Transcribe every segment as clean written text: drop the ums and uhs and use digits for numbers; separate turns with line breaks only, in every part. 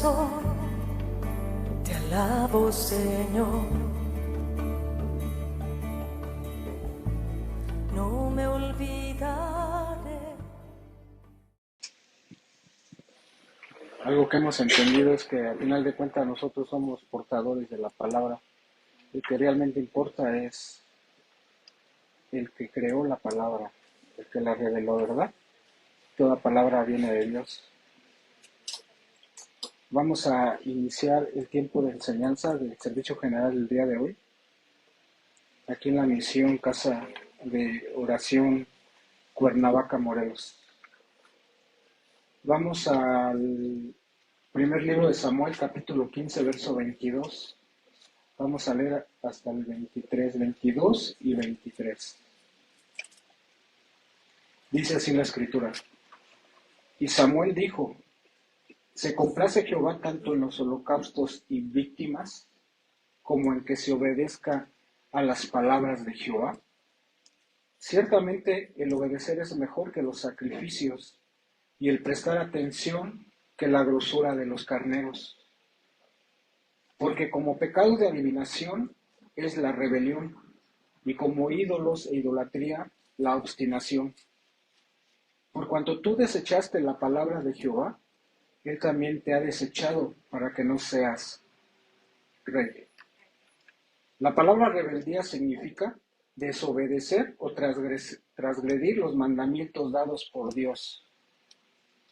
corazón, te alabo, Señor. No me olvidaré.
Algo que hemos entendido es que al final de cuentas nosotros somos portadores de la palabra. El que realmente importa es el que creó la palabra, el que la reveló, ¿verdad? Toda palabra viene de Dios. Vamos a iniciar el tiempo de enseñanza del servicio general del día de hoy, aquí en la misión Casa de Oración Cuernavaca, Morelos. Vamos al primer libro de Samuel, capítulo 15, verso 22. Vamos a leer hasta el 23, 22 y 23. Dice así la escritura. Y Samuel dijo, ¿se complace Jehová tanto en los holocaustos y víctimas como en que se obedezca a las palabras de Jehová? Ciertamente el obedecer es mejor que los sacrificios y el prestar atención que la grosura de los carneros. Porque como pecado de adivinación es la rebelión, y como ídolos e idolatría la obstinación. Por cuanto tú desechaste la palabra de Jehová, Él también te ha desechado para que no seas rey. La palabra rebeldía significa desobedecer o transgredir los mandamientos dados por Dios.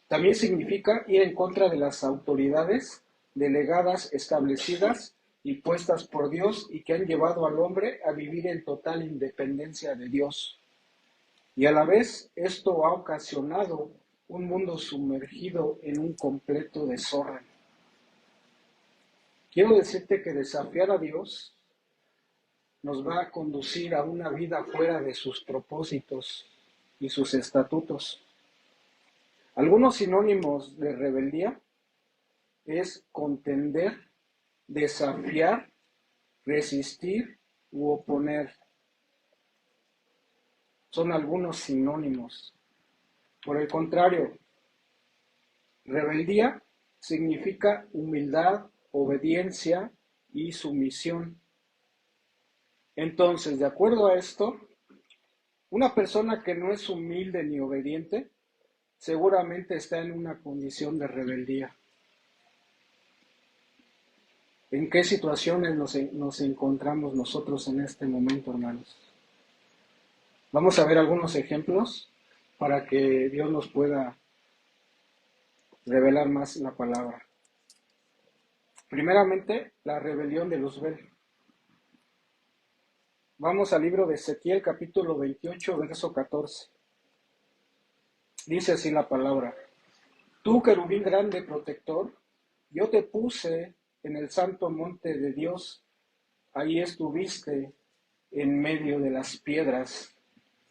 También significa ir en contra de las autoridades delegadas, establecidas y puestas por Dios y que han llevado al hombre a vivir en total independencia de Dios. Y a la vez esto ha ocasionado un mundo sumergido en un completo desorden. Quiero decirte que desafiar a Dios nos va a conducir a una vida fuera de sus propósitos y sus estatutos. Algunos sinónimos de rebeldía es contender, desafiar, resistir u oponer. Son algunos sinónimos. Por el contrario, rebeldía significa humildad, obediencia y sumisión. Entonces, de acuerdo a esto, una persona que no es humilde ni obediente, seguramente está en una condición de rebeldía. ¿En qué situaciones nos encontramos nosotros en este momento, hermanos? Vamos a ver algunos ejemplos para que Dios nos pueda revelar más la palabra. Primeramente, la rebelión de Luzbel. Vamos al libro de Ezequiel, capítulo 28, verso 14. Dice así la palabra. Tú, querubín grande protector, yo te puse en el santo monte de Dios. Ahí estuviste en medio de las piedras,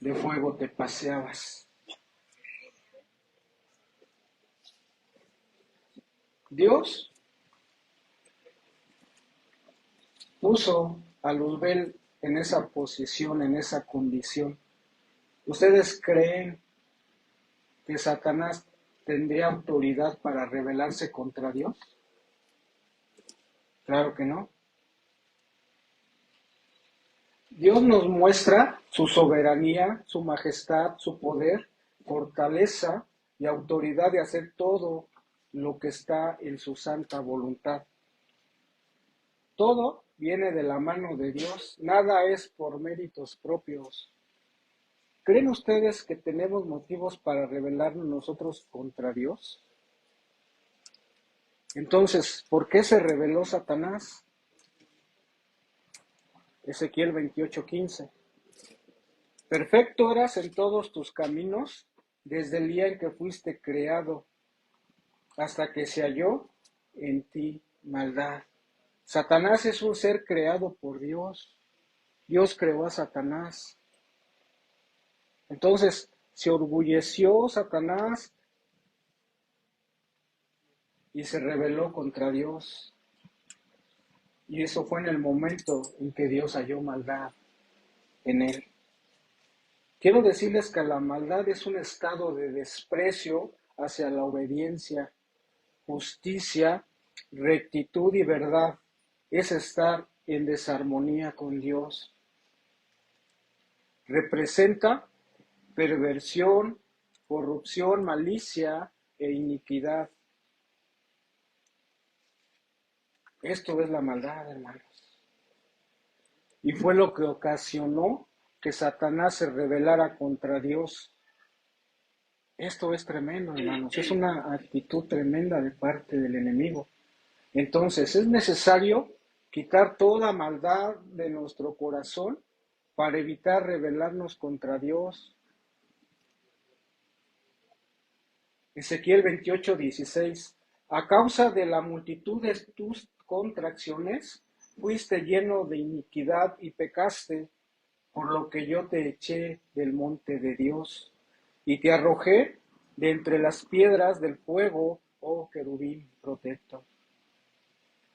de fuego te paseabas. Dios puso a Luzbel en esa posición, en esa condición. ¿Ustedes creen que Satanás tendría autoridad para rebelarse contra Dios? Claro que no. Dios nos muestra su soberanía, su majestad, su poder, fortaleza y autoridad de hacer todo lo que está en su santa voluntad. Todo viene de la mano de Dios, nada es por méritos propios. ¿Creen ustedes que tenemos motivos para rebelarnos nosotros contra Dios? Entonces, ¿por qué se rebeló Satanás? Ezequiel 28:15. Perfecto eras en todos tus caminos desde el día en que fuiste creado, hasta que se halló en ti maldad. Satanás es un ser creado por Dios. Dios creó a Satanás. Entonces, se orgulleció Satanás y se rebeló contra Dios. Y eso fue en el momento en que Dios halló maldad en él. Quiero decirles que la maldad es un estado de desprecio hacia la obediencia, justicia rectitud y verdad es estar en desarmonía con Dios. Representa perversión, corrupción, malicia e iniquidad. Esto es la maldad, hermanos. Y fue lo que ocasionó que Satanás se rebelara contra Dios. Esto es tremendo, hermanos. Es una actitud tremenda de parte del enemigo. Entonces, es necesario quitar toda maldad de nuestro corazón para evitar rebelarnos contra Dios. Ezequiel 28:16. A causa de la multitud de tus contracciones, fuiste lleno de iniquidad y pecaste, por lo que yo te eché del monte de Dios, y te arrojé de entre las piedras del fuego, oh querubín protector.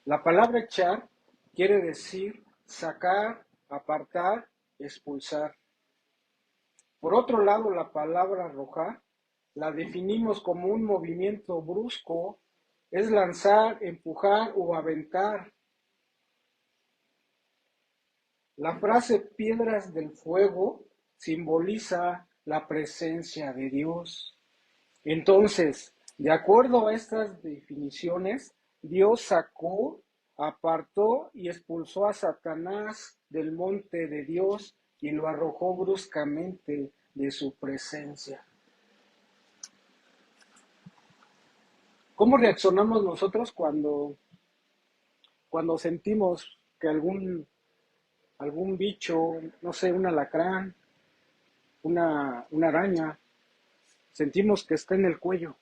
La palabra echar quiere decir sacar, apartar, expulsar. Por otro lado, la palabra arrojar la definimos como un movimiento brusco, es lanzar, empujar o aventar. La frase piedras del fuego simboliza la presencia de Dios. Entonces, de acuerdo a estas definiciones, Dios sacó, apartó y expulsó a Satanás del monte de Dios y lo arrojó bruscamente de su presencia. ¿Cómo reaccionamos nosotros cuando sentimos que algún bicho, no sé, un alacrán, una araña, sentimos que está en el cuello?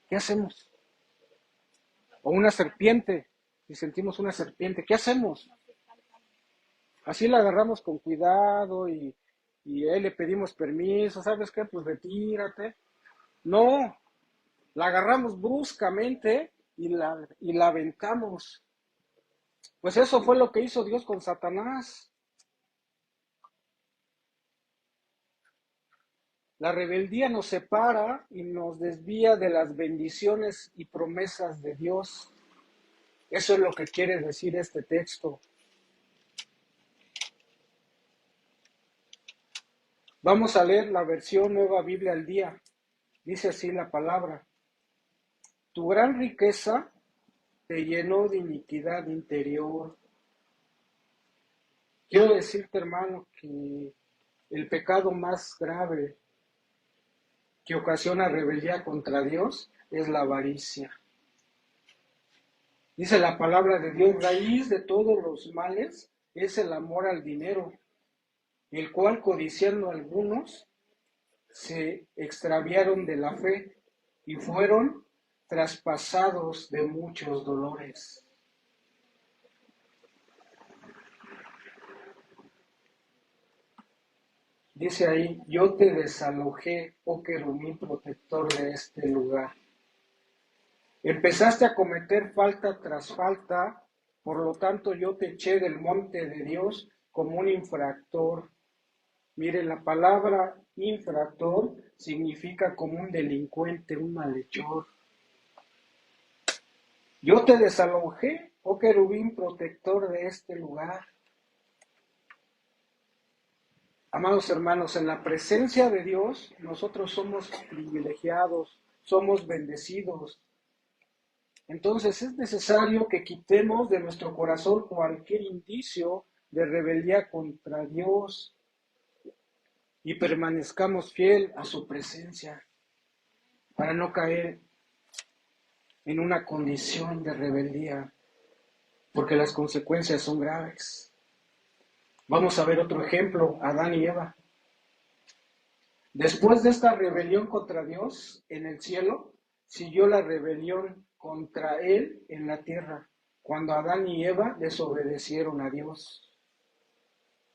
¿Qué hacemos? O una serpiente, si sentimos una serpiente, ¿qué hacemos? Así la agarramos con cuidado y a él le pedimos permiso, ¿sabes qué? Pues retírate. No, la agarramos bruscamente y la aventamos. Pues eso fue lo que hizo Dios con Satanás. La rebeldía nos separa y nos desvía de las bendiciones y promesas de Dios. Eso es lo que quiere decir este texto. Vamos a leer la versión Nueva Biblia al Día. Dice así la palabra: tu gran riqueza te llenó de iniquidad interior. Quiero decirte, hermano, que el pecado más grave que ocasiona rebeldía contra Dios es la avaricia. Dice la palabra de Dios: raíz de todos los males es el amor al dinero, el cual, codiciando algunos, se extraviaron de la fe y fueron traspasados de muchos dolores. Dice ahí: yo te desalojé, oh querubín protector de este lugar. Empezaste a cometer falta tras falta, por lo tanto yo te eché del monte de Dios como un infractor. Mire, la palabra infractor significa como un delincuente, un malhechor. Yo te desalojé, oh querubín protector de este lugar. Amados hermanos, en la presencia de Dios, nosotros somos privilegiados, somos bendecidos. Entonces es necesario que quitemos de nuestro corazón cualquier indicio de rebeldía contra Dios y permanezcamos fiel a su presencia para no caer en una condición de rebeldía, porque las consecuencias son graves. Vamos a ver otro ejemplo: Adán y Eva. Después de esta rebelión contra Dios en el cielo, siguió la rebelión contra Él en la tierra, cuando Adán y Eva desobedecieron a Dios.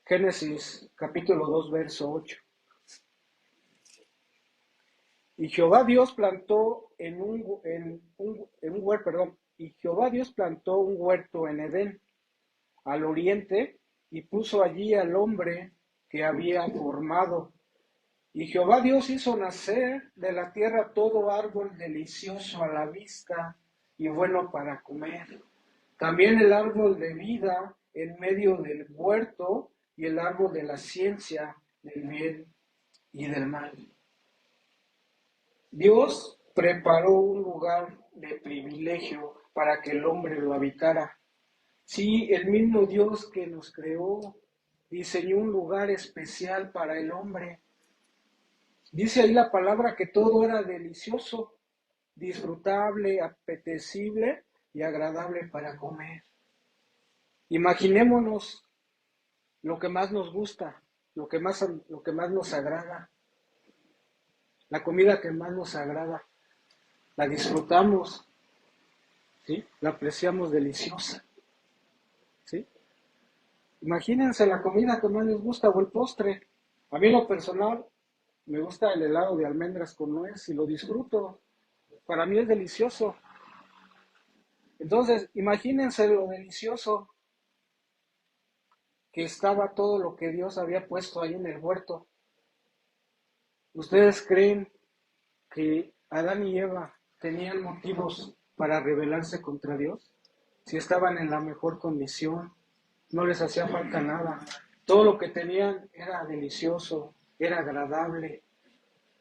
Génesis capítulo 2, verso 8. Y Jehová Dios plantó y Jehová Dios plantó un huerto en Edén, al oriente, y puso allí al hombre que había formado. Y Jehová Dios hizo nacer de la tierra todo árbol delicioso a la vista y bueno para comer. También el árbol de vida en medio del huerto y el árbol de la ciencia del bien y del mal. Dios preparó un lugar de privilegio para que el hombre lo habitara. Sí, el mismo Dios que nos creó diseñó un lugar especial para el hombre. Dice ahí la palabra que todo era delicioso, disfrutable, apetecible y agradable para comer. Imaginémonos lo que más nos gusta, lo que más nos agrada, la comida que más nos agrada, la disfrutamos, ¿sí? La apreciamos deliciosa, ¿sí? Imagínense la comida que más les gusta o el postre. A mí en lo personal me gusta el helado de almendras con nuez y lo disfruto. Para mí es delicioso. Entonces, imagínense lo delicioso que estaba todo lo que Dios había puesto ahí en el huerto. ¿Ustedes creen que Adán y Eva tenían motivos para rebelarse contra Dios? Si estaban en la mejor condición, no les hacía falta nada. Todo lo que tenían era delicioso, era agradable.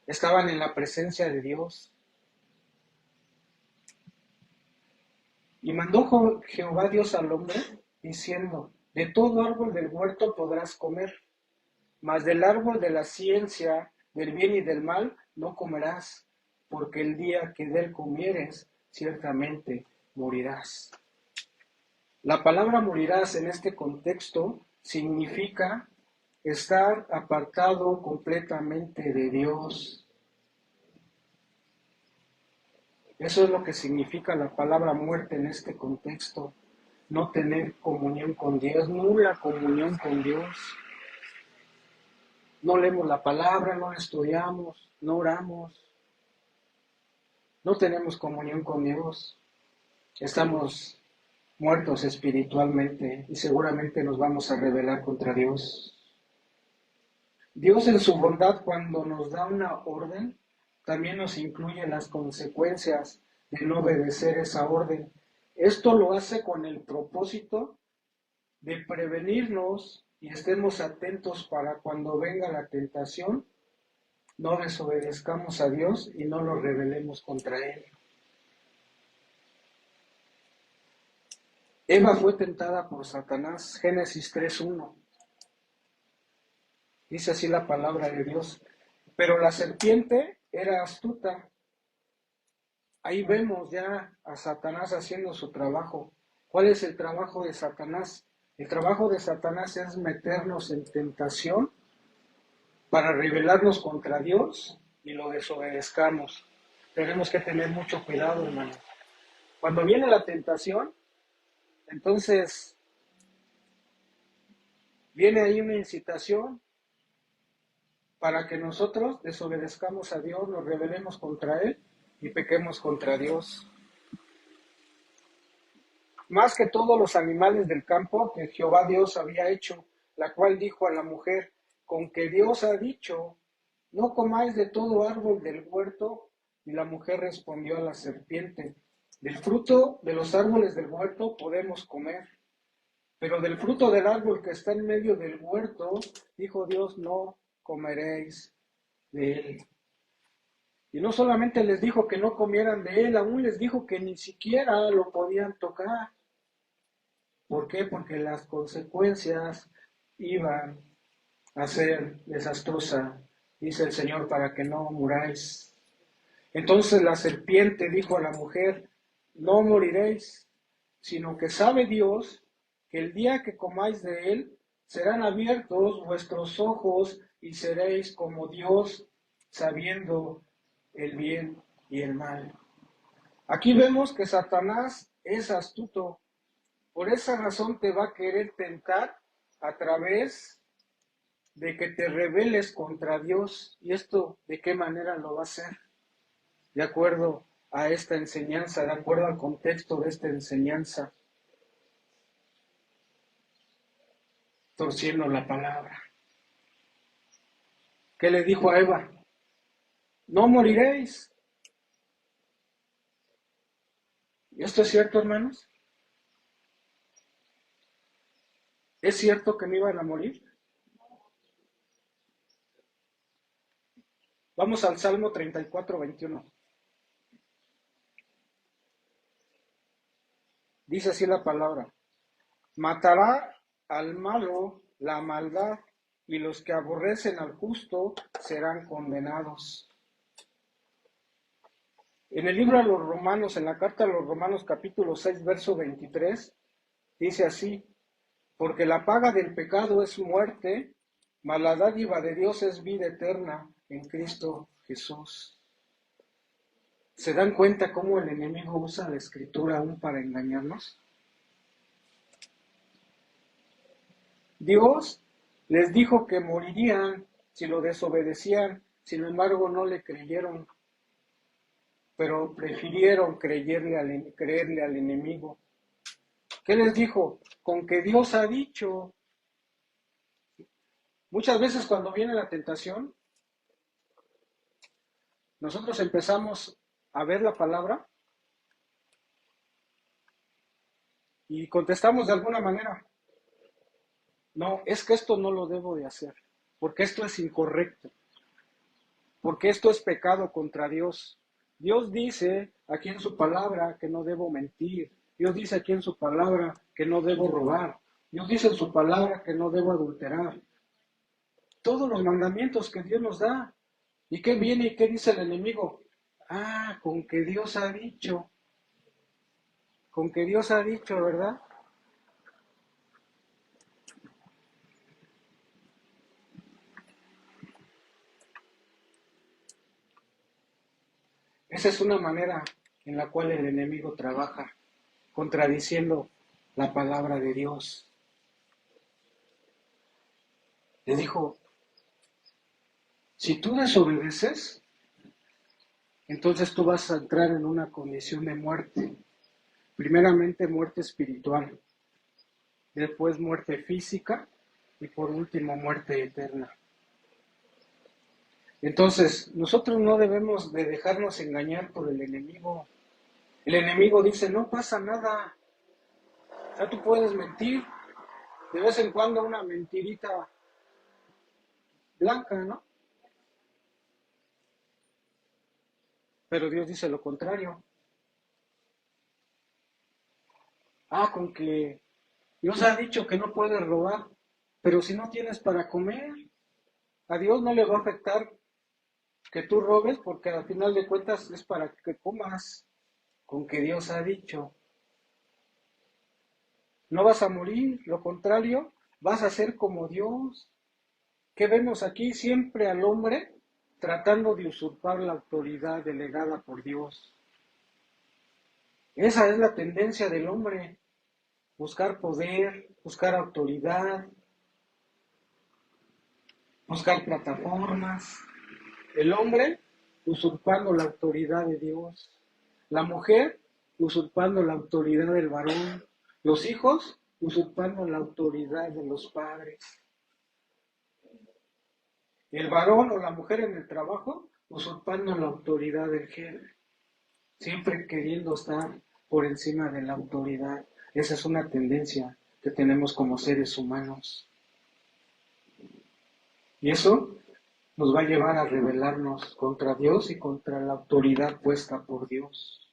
Estaban en la presencia de Dios. Y mandó Jehová Dios al hombre, diciendo, de todo árbol del huerto podrás comer, mas del árbol de la ciencia, del bien y del mal, no comerás, porque el día que de él comieres, ciertamente morirás. La palabra morirás en este contexto significa estar apartado completamente de Dios. Eso es lo que significa la palabra muerte en este contexto. No tener comunión con Dios, nula comunión con Dios. No leemos la palabra, no la estudiamos, no oramos. No tenemos comunión con Dios. Estamos muertos espiritualmente y seguramente nos vamos a rebelar contra Dios. Dios en su bondad, cuando nos da una orden, también nos incluye las consecuencias de no obedecer esa orden. Esto lo hace con el propósito de prevenirnos y estemos atentos para cuando venga la tentación, no desobedezcamos a Dios y no nos rebelemos contra Él. Eva fue tentada por Satanás, Génesis 3:1. Dice así la palabra de Dios. Pero la serpiente era astuta. Ahí vemos ya a Satanás haciendo su trabajo. ¿Cuál es el trabajo de Satanás? El trabajo de Satanás es meternos en tentación para rebelarnos contra Dios y lo desobedezcamos. Tenemos que tener mucho cuidado, hermanos. Cuando viene la tentación, entonces viene ahí una incitación para que nosotros desobedezcamos a Dios, nos rebelemos contra Él y pequemos contra Dios. Más que todos los animales del campo que Jehová Dios había hecho, la cual dijo a la mujer, con que Dios ha dicho, no comáis de todo árbol del huerto. Y la mujer respondió a la serpiente, del fruto de los árboles del huerto podemos comer, pero del fruto del árbol que está en medio del huerto, dijo Dios, no comeréis de él. Y no solamente les dijo que no comieran de él, aún les dijo que ni siquiera lo podían tocar. ¿Por qué? Porque las consecuencias iban a ser desastrosas, dice el Señor, para que no muráis. Entonces la serpiente dijo a la mujer, no moriréis, sino que sabe Dios que el día que comáis de él, serán abiertos vuestros ojos y seréis como Dios, sabiendo el bien y el mal. Aquí vemos que Satanás es astuto. Por esa razón te va a querer tentar a través de que te rebeles contra Dios. ¿Y esto de qué manera lo va a hacer? De acuerdo a esta enseñanza, de acuerdo al contexto de esta enseñanza, torciendo la palabra. ¿Qué le dijo a Eva? No moriréis. ¿Y esto es cierto, hermanos? ¿Es cierto que me iban a morir? Vamos al Salmo 34:21. Dice así la palabra: matará al malo la maldad, y los que aborrecen al justo serán condenados. En el libro a los Romanos, en la carta a los Romanos capítulo 6, verso 23, dice así: porque la paga del pecado es muerte, mas la dádiva de Dios es vida eterna en Cristo Jesús. ¿Se dan cuenta cómo el enemigo usa la escritura aún para engañarnos? Dios les dijo que morirían si lo desobedecían, sin embargo no le creyeron, pero prefirieron creerle al enemigo. ¿Qué les dijo? Con que Dios ha dicho. Muchas veces cuando viene la tentación, nosotros empezamos a ver la palabra y contestamos de alguna manera: no, es que esto no lo debo de hacer, porque esto es incorrecto, porque esto es pecado contra Dios. Dios dice aquí en su palabra que no debo mentir. Dios dice aquí en su palabra que no debo robar. Dios dice en su palabra que no debo adulterar. Todos los mandamientos que Dios nos da. ¿Y qué viene y qué dice el enemigo? Ah, con que Dios ha dicho. Con que Dios ha dicho, ¿verdad? Esa es una manera en la cual el enemigo trabaja, contradiciendo la palabra de Dios. Le dijo: si tú desobedeces, entonces tú vas a entrar en una condición de muerte. Primeramente muerte espiritual, después muerte física y por último muerte eterna. Entonces, nosotros no debemos de dejarnos engañar por el enemigo. El enemigo dice: no pasa nada. O sea, tú puedes mentir, de vez en cuando una mentirita blanca, ¿no? Pero Dios dice lo contrario. Ah, con que Dios ha dicho que no puedes robar, pero si no tienes para comer, a Dios no le va a afectar que tú robes, porque al final de cuentas es para que comas, con que Dios ha dicho. No vas a morir, lo contrario, vas a ser como Dios. ¿Qué vemos aquí? Siempre al hombre tratando de usurpar la autoridad delegada por Dios. Esa es la tendencia del hombre: buscar poder, buscar autoridad, buscar plataformas. El hombre usurpando la autoridad de Dios. La mujer usurpando la autoridad del varón. Los hijos usurpando la autoridad de los padres. El varón o la mujer en el trabajo usurpando la autoridad del jefe. Siempre queriendo estar por encima de la autoridad. Esa es una tendencia que tenemos como seres humanos. Y eso nos va a llevar a rebelarnos contra Dios y contra la autoridad puesta por Dios.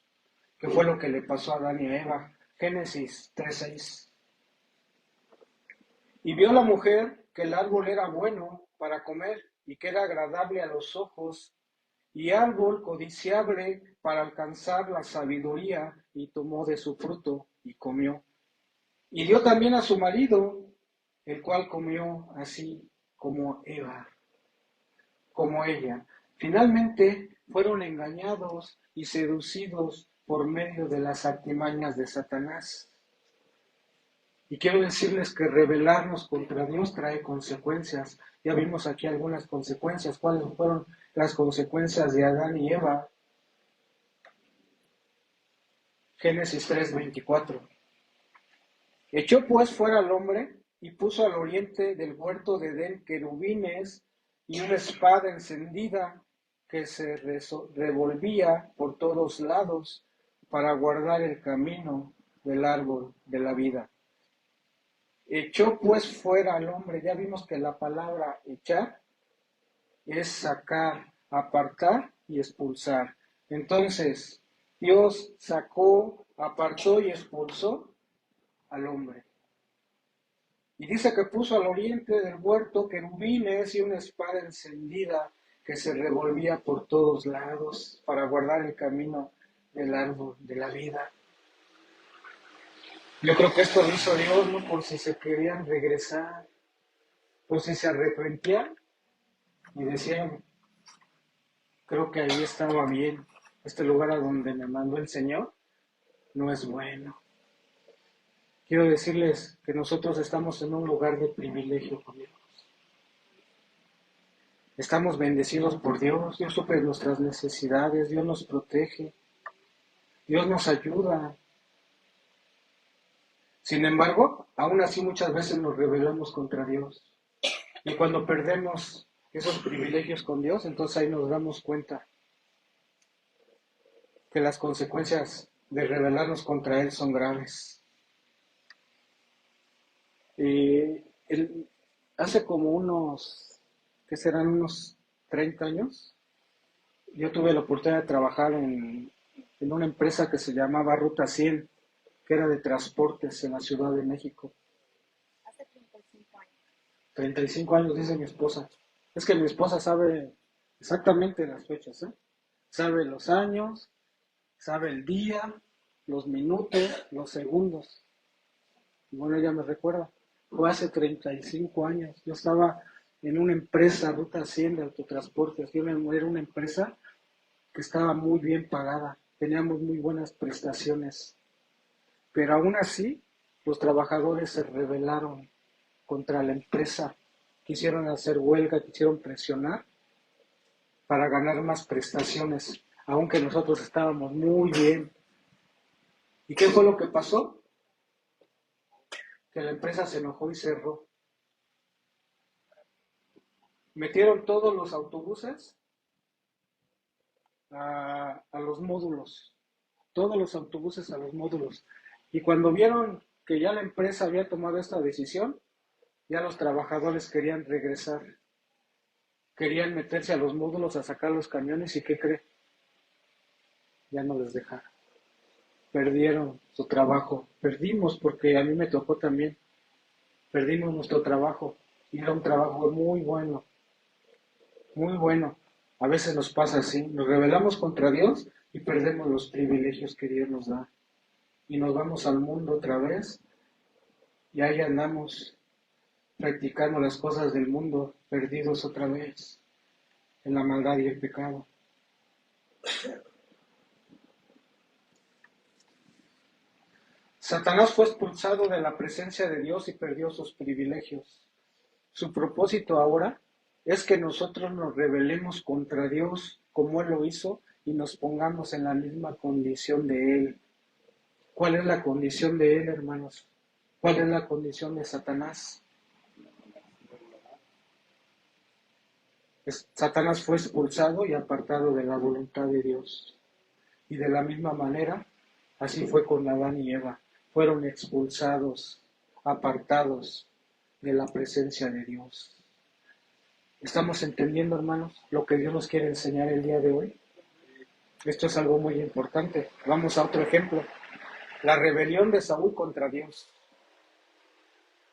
¿Qué fue lo que le pasó a Adán y a Eva? Génesis 3:6. Y vio la mujer que el árbol era bueno para comer y que era agradable a los ojos, y árbol codiciable para alcanzar la sabiduría, y tomó de su fruto y comió. Y dio también a su marido, el cual comió así como ella. Finalmente fueron engañados y seducidos por medio de las artimañas de Satanás. Y quiero decirles que rebelarnos contra Dios trae consecuencias. Ya vimos aquí algunas consecuencias. ¿Cuáles fueron las consecuencias de Adán y Eva? Génesis 3:24. Echó pues fuera al hombre y puso al oriente del huerto de Edén querubines y una espada encendida que se revolvía por todos lados. para guardar el camino del árbol de la vida. Echó pues fuera al hombre. Ya vimos que la palabra echar es sacar, apartar y expulsar. Entonces, Dios sacó, apartó y expulsó al hombre. Y dice que puso al oriente del huerto querubines y una espada encendida que se revolvía por todos lados para guardar el camino del árbol de la vida. Yo creo que esto lo hizo Dios, ¿no? Por si se querían regresar, por si se arrepentían y decían, creo que ahí estaba bien, este lugar a donde me mandó el Señor no es bueno. Quiero decirles que nosotros estamos en un lugar de privilegio con Dios. Estamos bendecidos por Dios, Dios suple nuestras necesidades, Dios nos protege, Dios nos ayuda. Sin embargo, aún así muchas veces nos rebelamos contra Dios. Y cuando perdemos esos privilegios con Dios, entonces ahí nos damos cuenta que las consecuencias de rebelarnos contra Él son graves. Hace como ¿qué serán? Unos 30 años, yo tuve la oportunidad de trabajar en una empresa que se llamaba Ruta 100, que era de transportes en la Ciudad de México.
Hace 35 años.
35 años, dice mi esposa. Es que mi esposa sabe exactamente las fechas, ¿eh? Sabe los años, sabe el día, los minutos, los segundos. Y bueno, ella me recuerda. Fue hace 35 años. Yo estaba en una empresa, Ruta 100 de autotransportes. Era una empresa que estaba muy bien pagada. Teníamos muy buenas prestaciones. Pero aún así, los trabajadores se rebelaron contra la empresa. Quisieron hacer huelga, quisieron presionar para ganar más prestaciones, aunque nosotros estábamos muy bien. ¿Y qué fue lo que pasó? Que la empresa se enojó y cerró. Metieron todos los autobuses a los módulos, todos los autobuses a los módulos. Y cuando vieron que ya la empresa había tomado esta decisión, ya los trabajadores querían regresar, querían meterse a los módulos a sacar los camiones. ¿Y qué cree? Ya no les dejaron. Perdieron su trabajo. Perdimos, porque a mí me tocó también. Perdimos nuestro trabajo. Y era un trabajo muy bueno. Muy bueno. A veces nos pasa así. Nos rebelamos contra Dios y perdemos los privilegios que Dios nos da. Y nos vamos al mundo otra vez. Y ahí andamos practicando las cosas del mundo, perdidos otra vez en la maldad y el pecado. Satanás fue expulsado de la presencia de Dios y perdió sus privilegios. Su propósito ahora es que nosotros nos rebelemos contra Dios como Él lo hizo y nos pongamos en la misma condición de Él. ¿Cuál es la condición de Él, hermanos? ¿Cuál es la condición de Satanás? Satanás fue expulsado y apartado de la voluntad de Dios. Y de la misma manera, así fue con Adán y Eva. Fueron expulsados, apartados de la presencia de Dios. ¿Estamos entendiendo, hermanos, lo que Dios nos quiere enseñar el día de hoy? Esto es algo muy importante. Vamos a otro ejemplo. La rebelión de Saúl contra Dios.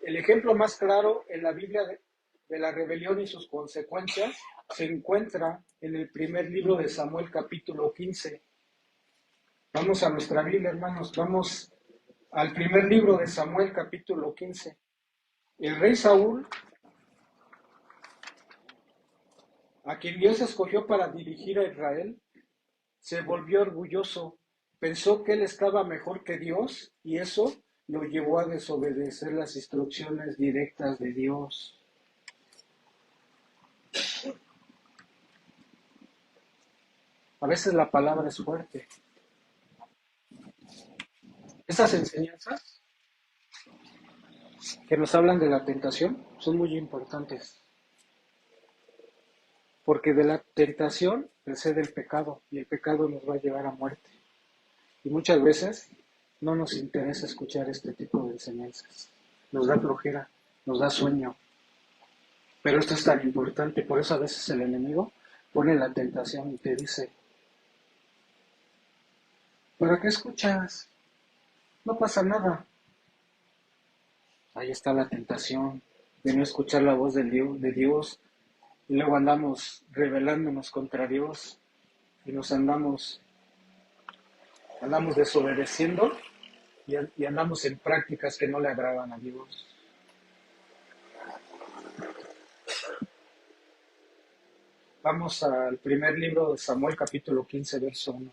El ejemplo más claro en la Biblia de la rebelión y sus consecuencias se encuentra en el primer libro de Samuel, capítulo 15. Vamos a nuestra Biblia, hermanos. Vamos al primer libro de Samuel, capítulo 15. El rey Saúl, a quien Dios escogió para dirigir a Israel, se volvió orgulloso. Pensó que él estaba mejor que Dios y eso lo llevó a desobedecer las instrucciones directas de Dios. A veces la palabra es fuerte. Estas enseñanzas que nos hablan de la tentación son muy importantes. Porque de la tentación precede el pecado y el pecado nos va a llevar a muerte. Y muchas veces no nos interesa escuchar este tipo de enseñanzas. Nos da flojera, nos da sueño. Pero esto es tan importante, por eso a veces el enemigo pone la tentación y te dice, ¿para qué escuchas? No pasa nada. Ahí está la tentación de no escuchar la voz de Dios, y luego andamos rebelándonos contra Dios y nos andamos desobedeciendo y andamos en prácticas que no le agradan a Dios. Vamos al primer libro de Samuel, capítulo 15, verso 1.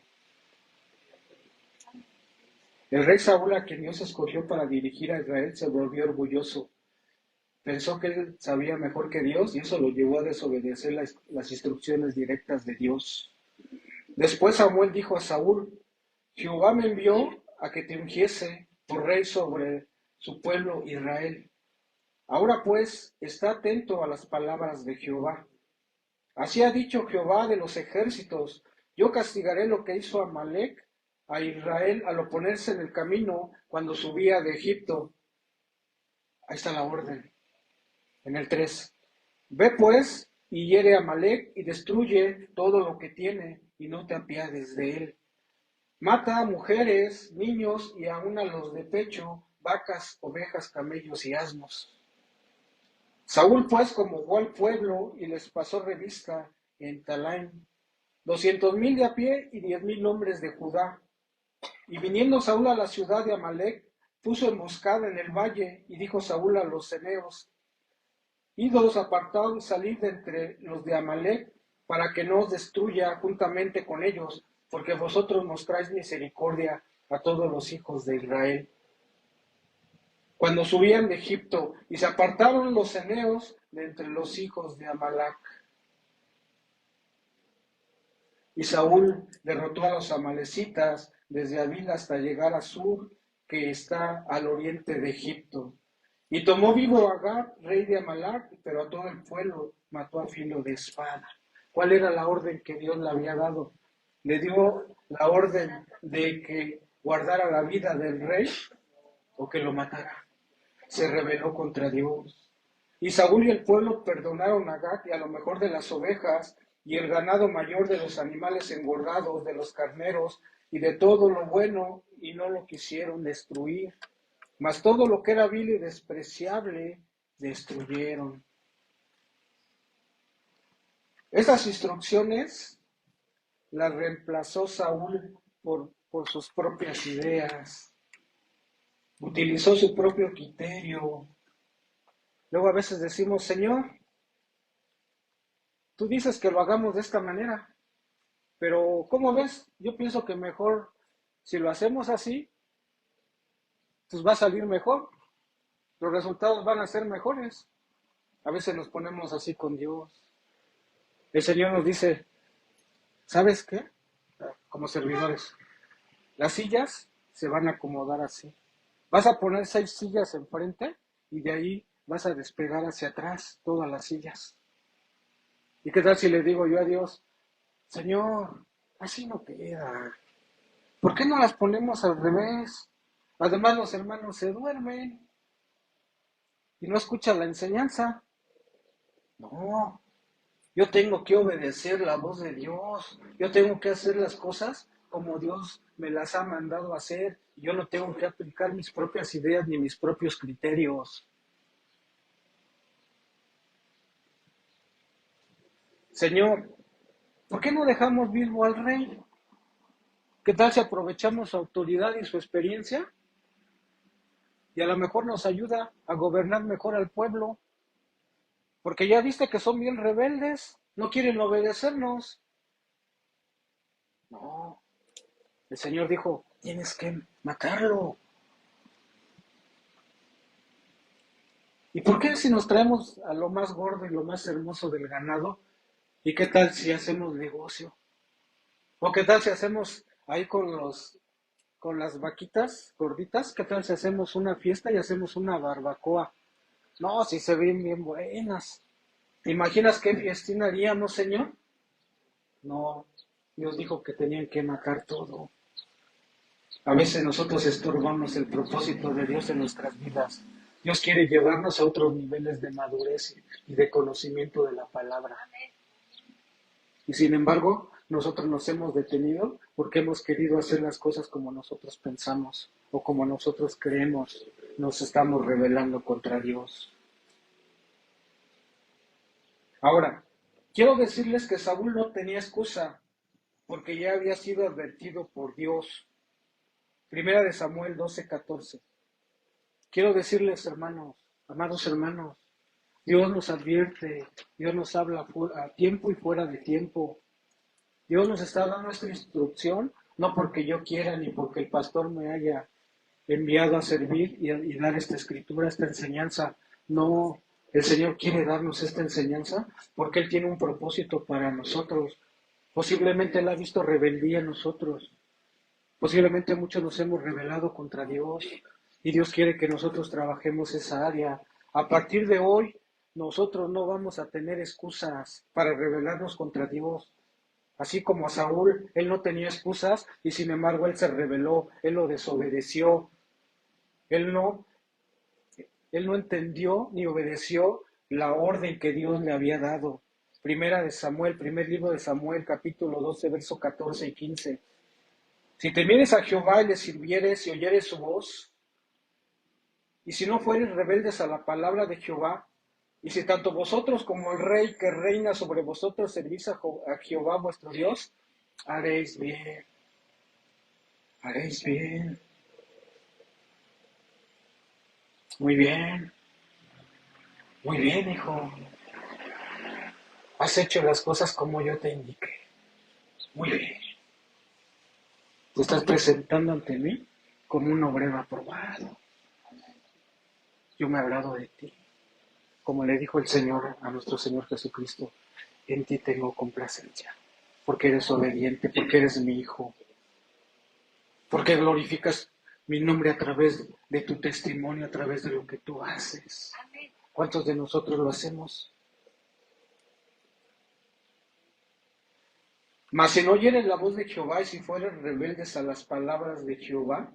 El rey Saúl, a quien Dios escogió para dirigir a Israel, se volvió orgulloso. Pensó que él sabía mejor que Dios y eso lo llevó a desobedecer las instrucciones directas de Dios. Después Samuel dijo a Saúl, Jehová me envió a que te ungiese por rey sobre su pueblo Israel. Ahora pues, está atento a las palabras de Jehová. Así ha dicho Jehová de los ejércitos, yo castigaré lo que hizo Amalec a Israel al oponerse en el camino cuando subía de Egipto. Ahí está la orden. En el 3. Ve pues y hiere a Amalec y destruye todo lo que tiene y no te apiades de él. Mata a mujeres, niños y aun a los de pecho, vacas, ovejas, camellos y asnos. Saúl pues convocó al pueblo y les pasó revista en Talaim, 200,000 de a pie y 10,000 hombres de Judá. Y viniendo Saúl a la ciudad de Amalec, puso emboscada en el valle, y dijo Saúl a los ceneos, idos apartados, salid de entre los de Amalec, para que no os destruya juntamente con ellos, porque vosotros mostráis misericordia a todos los hijos de Israel. Cuando subían de Egipto, y se apartaron los ceneos de entre los hijos de Amalec. Y Saúl derrotó a los amalecitas desde Avila hasta llegar a Sur, que está al oriente de Egipto. Y tomó vivo a Agag, rey de Amalec, pero a todo el pueblo mató a filo de espada. ¿Cuál era la orden que Dios le había dado? Le dio la orden de que guardara la vida del rey o que lo matara. Se rebeló contra Dios. Y Saúl y el pueblo perdonaron a Agag y a lo mejor de las ovejas y el ganado mayor de los animales engordados, de los carneros y de todo lo bueno, y no lo quisieron destruir. Mas todo lo que era vil y despreciable destruyeron. Esas instrucciones las reemplazó Saúl por sus propias ideas. Utilizó su propio criterio. Luego a veces decimos, Señor, tú dices que lo hagamos de esta manera, pero ¿cómo ves? Yo pienso que mejor, si lo hacemos así, pues va a salir mejor. Los resultados van a ser mejores. A veces nos ponemos así con Dios. El Señor nos dice, ¿sabes qué? Como servidores, las sillas se van a acomodar así. Vas a poner 6 sillas enfrente y de ahí vas a despegar hacia atrás todas las sillas. ¿Y qué tal si le digo yo a Dios, Señor, así no queda? ¿Por qué no las ponemos al revés? Además los hermanos se duermen y no escuchan la enseñanza. No, yo tengo que obedecer la voz de Dios. Yo tengo que hacer las cosas como Dios me las ha mandado a hacer. Yo no tengo que aplicar mis propias ideas ni mis propios criterios. Señor, ¿por qué no dejamos vivo al rey? ¿Qué tal si aprovechamos su autoridad y su experiencia? Y a lo mejor nos ayuda a gobernar mejor al pueblo. Porque ya viste que son bien rebeldes, no quieren obedecernos. No, el Señor dijo, tienes que matarlo. ¿Y por qué si nos traemos a lo más gordo y lo más hermoso del ganado? ¿Y qué tal si hacemos negocio? ¿O qué tal si hacemos ahí con las vaquitas gorditas? ¿Qué tal si hacemos una fiesta y hacemos una barbacoa? No, si se ven bien buenas. ¿Te imaginas qué fiestín haríamos, Señor? No, Dios dijo que tenían que matar todo. A veces nosotros estorbamos el propósito de Dios en nuestras vidas. Dios quiere llevarnos a otros niveles de madurez y de conocimiento de la palabra. Y sin embargo, nosotros nos hemos detenido porque hemos querido hacer las cosas como nosotros pensamos o como nosotros creemos. Nos estamos rebelando contra Dios. Ahora, quiero decirles que Saúl no tenía excusa porque ya había sido advertido por Dios. Primera de Samuel 12:14. Quiero decirles, hermanos, amados hermanos, Dios nos advierte, Dios nos habla a tiempo y fuera de tiempo. Dios nos está dando esta instrucción, no porque yo quiera ni porque el pastor me haya enviado a servir y dar esta escritura, esta enseñanza. No, el Señor quiere darnos esta enseñanza porque Él tiene un propósito para nosotros. Posiblemente Él ha visto rebeldía en nosotros. Posiblemente muchos nos hemos rebelado contra Dios y Dios quiere que nosotros trabajemos esa área. A partir de hoy, nosotros no vamos a tener excusas para rebelarnos contra Dios. Así como a Saúl, él no tenía excusas y sin embargo él se rebeló, él lo desobedeció. Él no entendió ni obedeció la orden que Dios le había dado. Primera de Samuel, primer libro de Samuel, capítulo 12, verso 14 y 15. Si temieres a Jehová y le sirvieres y oyeres su voz, y si no fueres rebeldes a la palabra de Jehová, y si tanto vosotros como el rey que reina sobre vosotros servís a Jehová vuestro Dios, haréis bien. Haréis bien. Muy bien. Muy bien, hijo. Has hecho las cosas como yo te indiqué. Muy bien. Te estás presentando ante mí como un obrero aprobado. Yo me agrado de ti. Como le dijo el Señor a nuestro Señor Jesucristo, en ti tengo complacencia, porque eres obediente, porque eres mi hijo, porque glorificas mi nombre a través de tu testimonio, a través de lo que tú haces. ¿Cuántos de nosotros lo hacemos? Mas si no oyeres la voz de Jehová y si fueres rebeldes a las palabras de Jehová,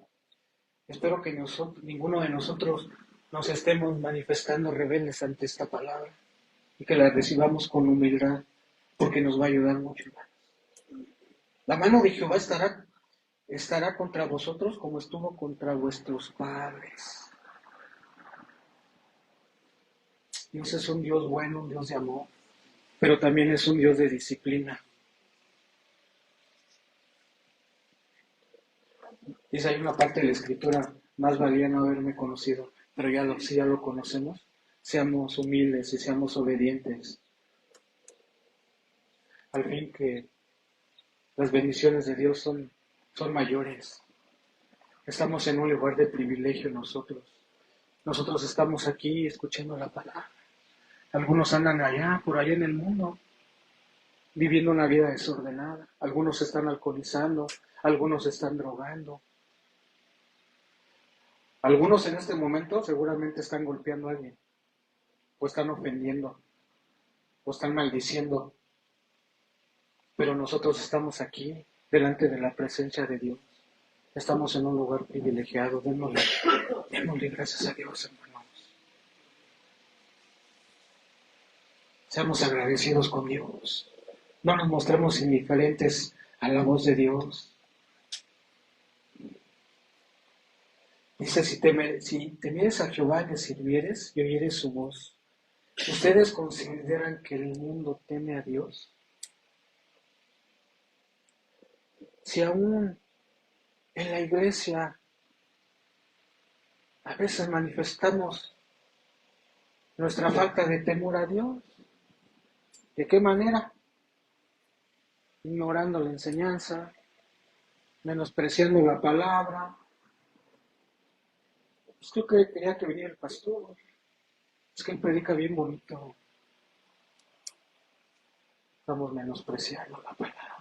espero que ninguno de nosotros nos estemos manifestando rebeldes ante esta palabra y que la recibamos con humildad, porque nos va a ayudar mucho. La mano de Jehová estará contra vosotros como estuvo contra vuestros padres. Dios es un Dios bueno, un Dios de amor, pero también es un Dios de disciplina. Dice, hay una parte de la Escritura, más valía no haberme conocido, pero si ya lo conocemos, seamos humildes y seamos obedientes. Al fin que las bendiciones de Dios son mayores. Estamos en un lugar de privilegio nosotros. Nosotros estamos aquí escuchando la palabra. Algunos andan por allá en el mundo, viviendo una vida desordenada. Algunos se están alcoholizando, algunos se están drogando. Algunos en este momento seguramente están golpeando a alguien, o están ofendiendo, o están maldiciendo. Pero nosotros estamos aquí, delante de la presencia de Dios. Estamos en un lugar privilegiado. Démosle gracias a Dios, hermanos. Seamos agradecidos con Dios. No nos mostremos indiferentes a la voz de Dios. Dice, si temieres a Jehová y le sirvieres y oyeres su voz, ¿ustedes consideran que el mundo teme a Dios? Si aún en la iglesia a veces manifestamos nuestra falta de temor a Dios, ¿de qué manera? Ignorando la enseñanza, menospreciando la palabra. Pues creo que quería que viniera el pastor. Es que él predica bien bonito. Estamos menospreciando la palabra.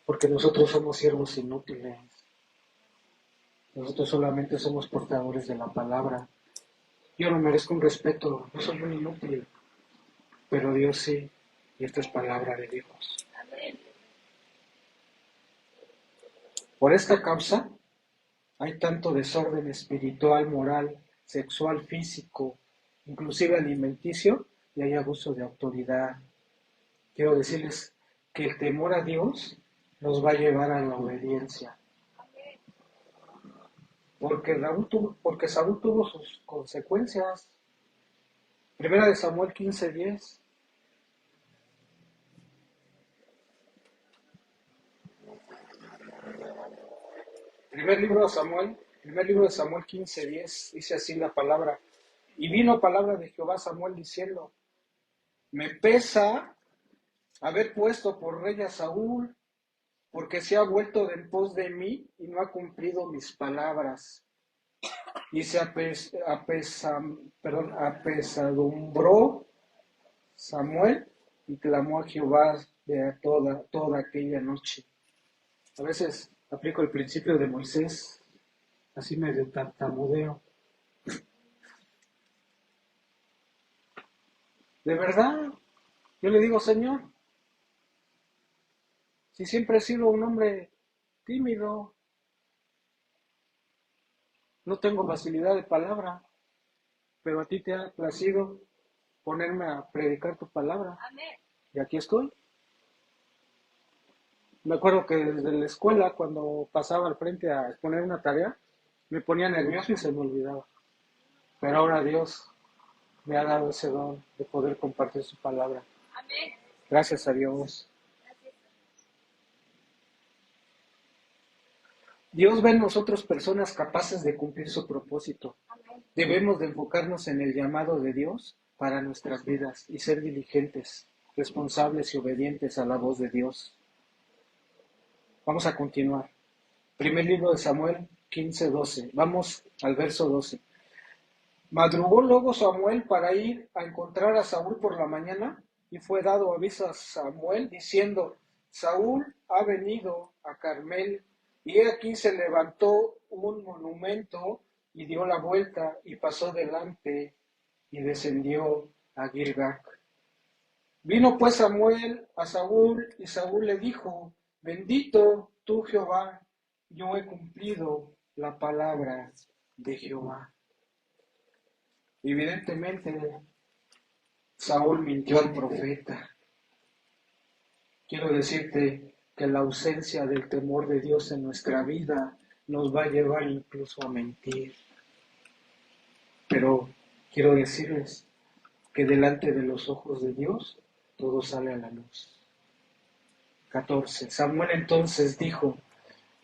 Porque nosotros somos siervos inútiles. Nosotros solamente somos portadores de la palabra. Yo no merezco un respeto, yo soy un inútil. Pero Dios sí, y esta es palabra de Dios. Por esta causa, Hay tanto desorden espiritual, moral, sexual, físico, inclusive alimenticio, y hay abuso de autoridad. Quiero decirles que el temor a Dios nos va a llevar a la obediencia. Porque Saúl tuvo sus consecuencias. Primera de Samuel 15:10. Primer libro de Samuel 15:10, dice así la palabra. Y vino palabra de Jehová a Samuel diciendo, me pesa haber puesto por rey a Saúl, porque se ha vuelto de en pos de mí y no ha cumplido mis palabras. Y se apesadumbró Samuel y clamó a Jehová de toda aquella noche. A veces aplico el principio de Moisés, así medio tartamudeo. De verdad, yo le digo, Señor, si siempre he sido un hombre tímido, no tengo facilidad de palabra, pero a ti te ha placido ponerme a predicar tu palabra.
Amén.
Y aquí estoy. Me acuerdo que desde la escuela, cuando pasaba al frente a exponer una tarea, me ponía nervioso y se me olvidaba. Pero ahora Dios me ha dado ese don de poder compartir su palabra.
Amén.
Gracias a Dios.
Gracias.
Dios ve en nosotros personas capaces de cumplir su propósito.
Amén.
Debemos de enfocarnos en el llamado de Dios para nuestras vidas y ser diligentes, responsables y obedientes a la voz de Dios. Vamos a continuar. Primer libro de Samuel 15:12. Vamos al verso 12. Madrugó luego Samuel para ir a encontrar a Saúl por la mañana, y fue dado aviso a Samuel diciendo, Saúl ha venido a Carmel, y he aquí se levantó un monumento y dio la vuelta y pasó delante y descendió a Gilgal. Vino pues Samuel a Saúl, y Saúl le dijo, bendito tú Jehová, yo he cumplido la palabra de Jehová. Evidentemente, Saúl mintió al profeta. Quiero decirte que la ausencia del temor de Dios en nuestra vida nos va a llevar incluso a mentir. Pero quiero decirles que delante de los ojos de Dios todo sale a la luz. 14. Samuel entonces dijo,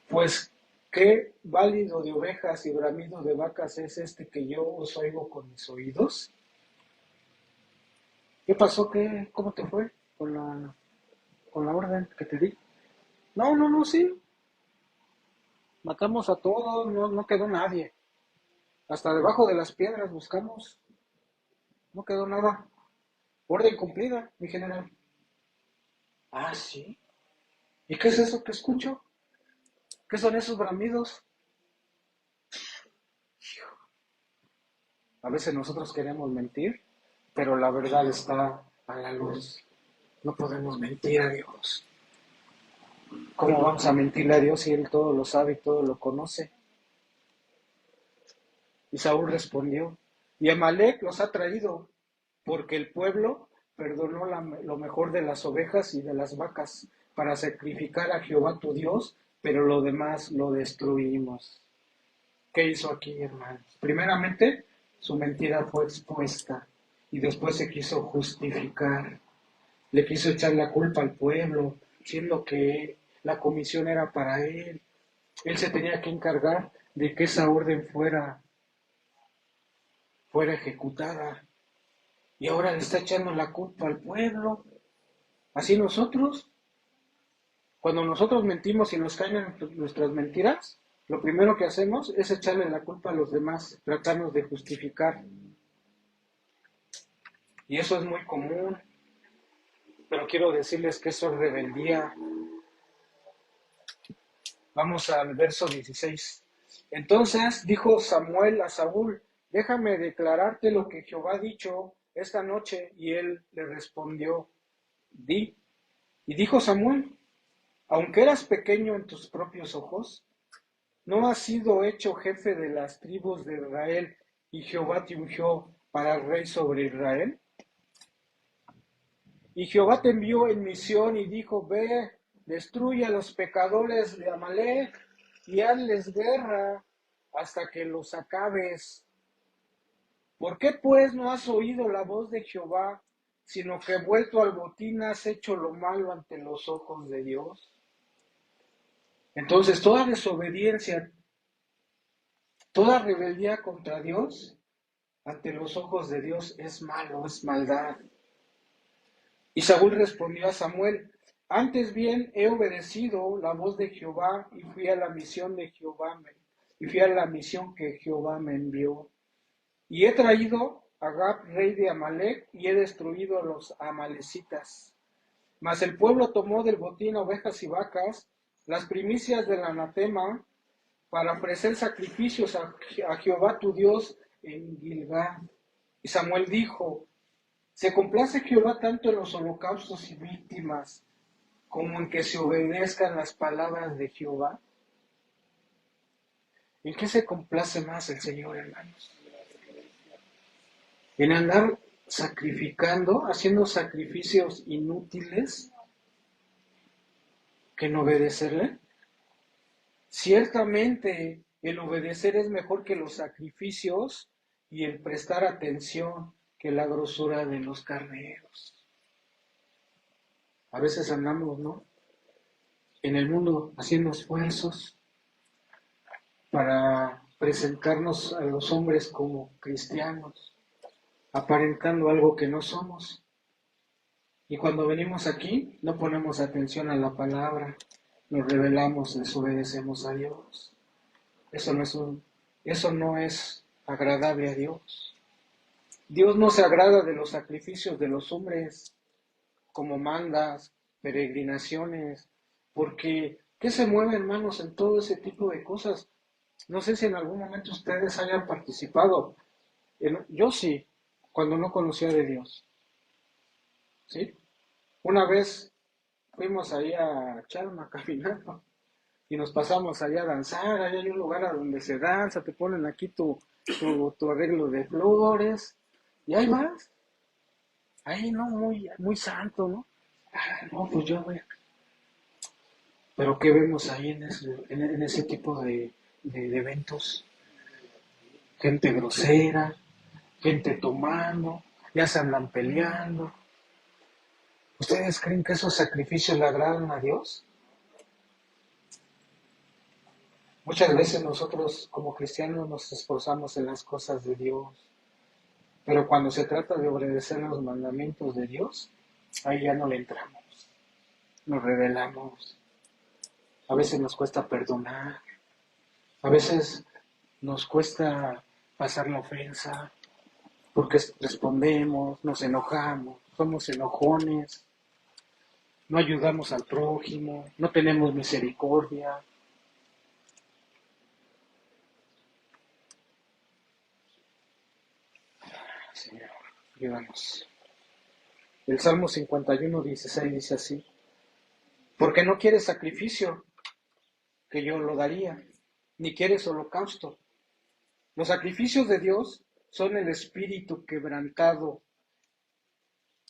pues qué válido de ovejas y bramido de vacas es este que yo os oigo con mis oídos. ¿Qué pasó? ¿Cómo te fue con la orden que te di? No, sí. Matamos a todos, no quedó nadie. Hasta debajo de las piedras buscamos. No quedó nada. Orden cumplida, mi general. Ah, sí. ¿Y qué es eso que escucho? ¿Qué son esos bramidos? A veces nosotros queremos mentir, pero la verdad está a la luz. No podemos mentir a Dios. ¿Cómo vamos a mentirle a Dios si Él todo lo sabe y todo lo conoce? Y Saúl respondió, y Amalec los ha traído, porque el pueblo perdonó lo mejor de las ovejas y de las vacas para sacrificar a Jehová tu Dios, pero lo demás lo destruimos. ¿Qué hizo aquí, hermanos? Primeramente, su mentira fue expuesta y después se quiso justificar. Le quiso echar la culpa al pueblo, siendo que la comisión era para él. Él se tenía que encargar de que esa orden fuera ejecutada. Y ahora le está echando la culpa al pueblo. Así nosotros, cuando nosotros mentimos y nos caen nuestras mentiras, lo primero que hacemos es echarle la culpa a los demás, tratarnos de justificar. Y eso es muy común. Pero quiero decirles que eso es rebeldía. Vamos al verso 16. Entonces dijo Samuel a Saúl, déjame declararte lo que Jehová ha dicho esta noche. Y él le respondió, di. Y dijo Samuel, aunque eras pequeño en tus propios ojos, ¿no has sido hecho jefe de las tribus de Israel y Jehová te ungió para rey sobre Israel? Y Jehová te envió en misión y dijo, ve, destruye a los pecadores de Amalek y hazles guerra hasta que los acabes. ¿Por qué pues no has oído la voz de Jehová, sino que vuelto al botín has hecho lo malo ante los ojos de Dios? Entonces toda desobediencia, toda rebeldía contra Dios, ante los ojos de Dios es malo, es maldad. Y Saúl respondió a Samuel, antes bien he obedecido la voz de Jehová y fui a la misión que Jehová me envió. Y he traído a Agag, rey de Amalek, y he destruido a los amalecitas. Mas el pueblo tomó del botín ovejas y vacas, las primicias del anatema, para ofrecer sacrificios a Jehová tu Dios en Gilgal. Y Samuel dijo, ¿se complace Jehová tanto en los holocaustos y víctimas como en que se obedezcan las palabras de Jehová? ¿En qué se complace más el Señor, hermanos? ¿En andar sacrificando, haciendo sacrificios inútiles, que en obedecerle? Ciertamente el obedecer es mejor que los sacrificios y el prestar atención que la grosura de los carneros. A veces andamos, ¿no?, en el mundo haciendo esfuerzos para presentarnos a los hombres como cristianos, aparentando algo que no somos. Y cuando venimos aquí, no ponemos atención a la palabra, nos rebelamos, desobedecemos a Dios. Eso no es agradable a Dios. Dios no se agrada de los sacrificios de los hombres, como mandas, peregrinaciones, porque ¿qué se mueve, hermanos, en todo ese tipo de cosas? No sé si en algún momento ustedes hayan participado. Yo sí, cuando no conocía de Dios. ¿Sí? Una vez fuimos ahí a Chalma caminando y nos pasamos allá a danzar. Ahí hay un lugar a donde se danza, te ponen aquí tu arreglo de flores y ahí vas. Ahí no, muy santo, ¿no? No, pues yo voy. Pero ¿qué vemos ahí en ese tipo de eventos? Gente grosera, gente tomando, ya se andan peleando. ¿Ustedes creen que esos sacrificios le agradan a Dios? Muchas veces nosotros como cristianos nos esforzamos en las cosas de Dios, pero cuando se trata de obedecer los mandamientos de Dios, ahí ya no le entramos, nos rebelamos. A veces nos cuesta perdonar, a veces nos cuesta pasar la ofensa, porque respondemos, nos enojamos, somos enojones, no ayudamos al prójimo, no tenemos misericordia. Señor, ayúdanos. El Salmo 51:16 dice así, porque no quieres sacrificio, que yo lo daría, ni quieres holocausto. Los sacrificios de Dios son el espíritu quebrantado.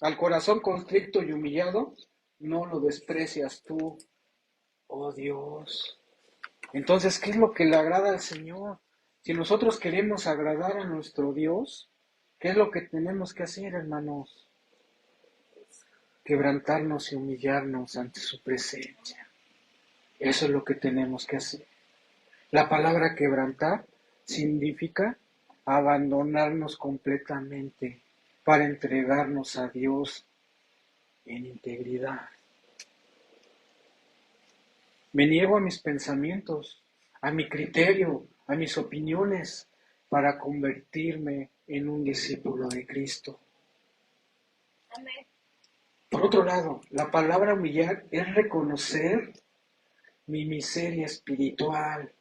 Al corazón constricto y humillado, no lo desprecias tú, oh Dios. Entonces, ¿qué es lo que le agrada al Señor? Si nosotros queremos agradar a nuestro Dios, ¿qué es lo que tenemos que hacer, hermanos? Quebrantarnos y humillarnos ante su presencia. Eso es lo que tenemos que hacer. La palabra quebrantar significa abandonarnos completamente para entregarnos a Dios en integridad. Me niego a mis pensamientos, a mi criterio, a mis opiniones, para convertirme en un discípulo de Cristo.
Amén.
Por otro lado, la palabra humillar es reconocer mi miseria espiritual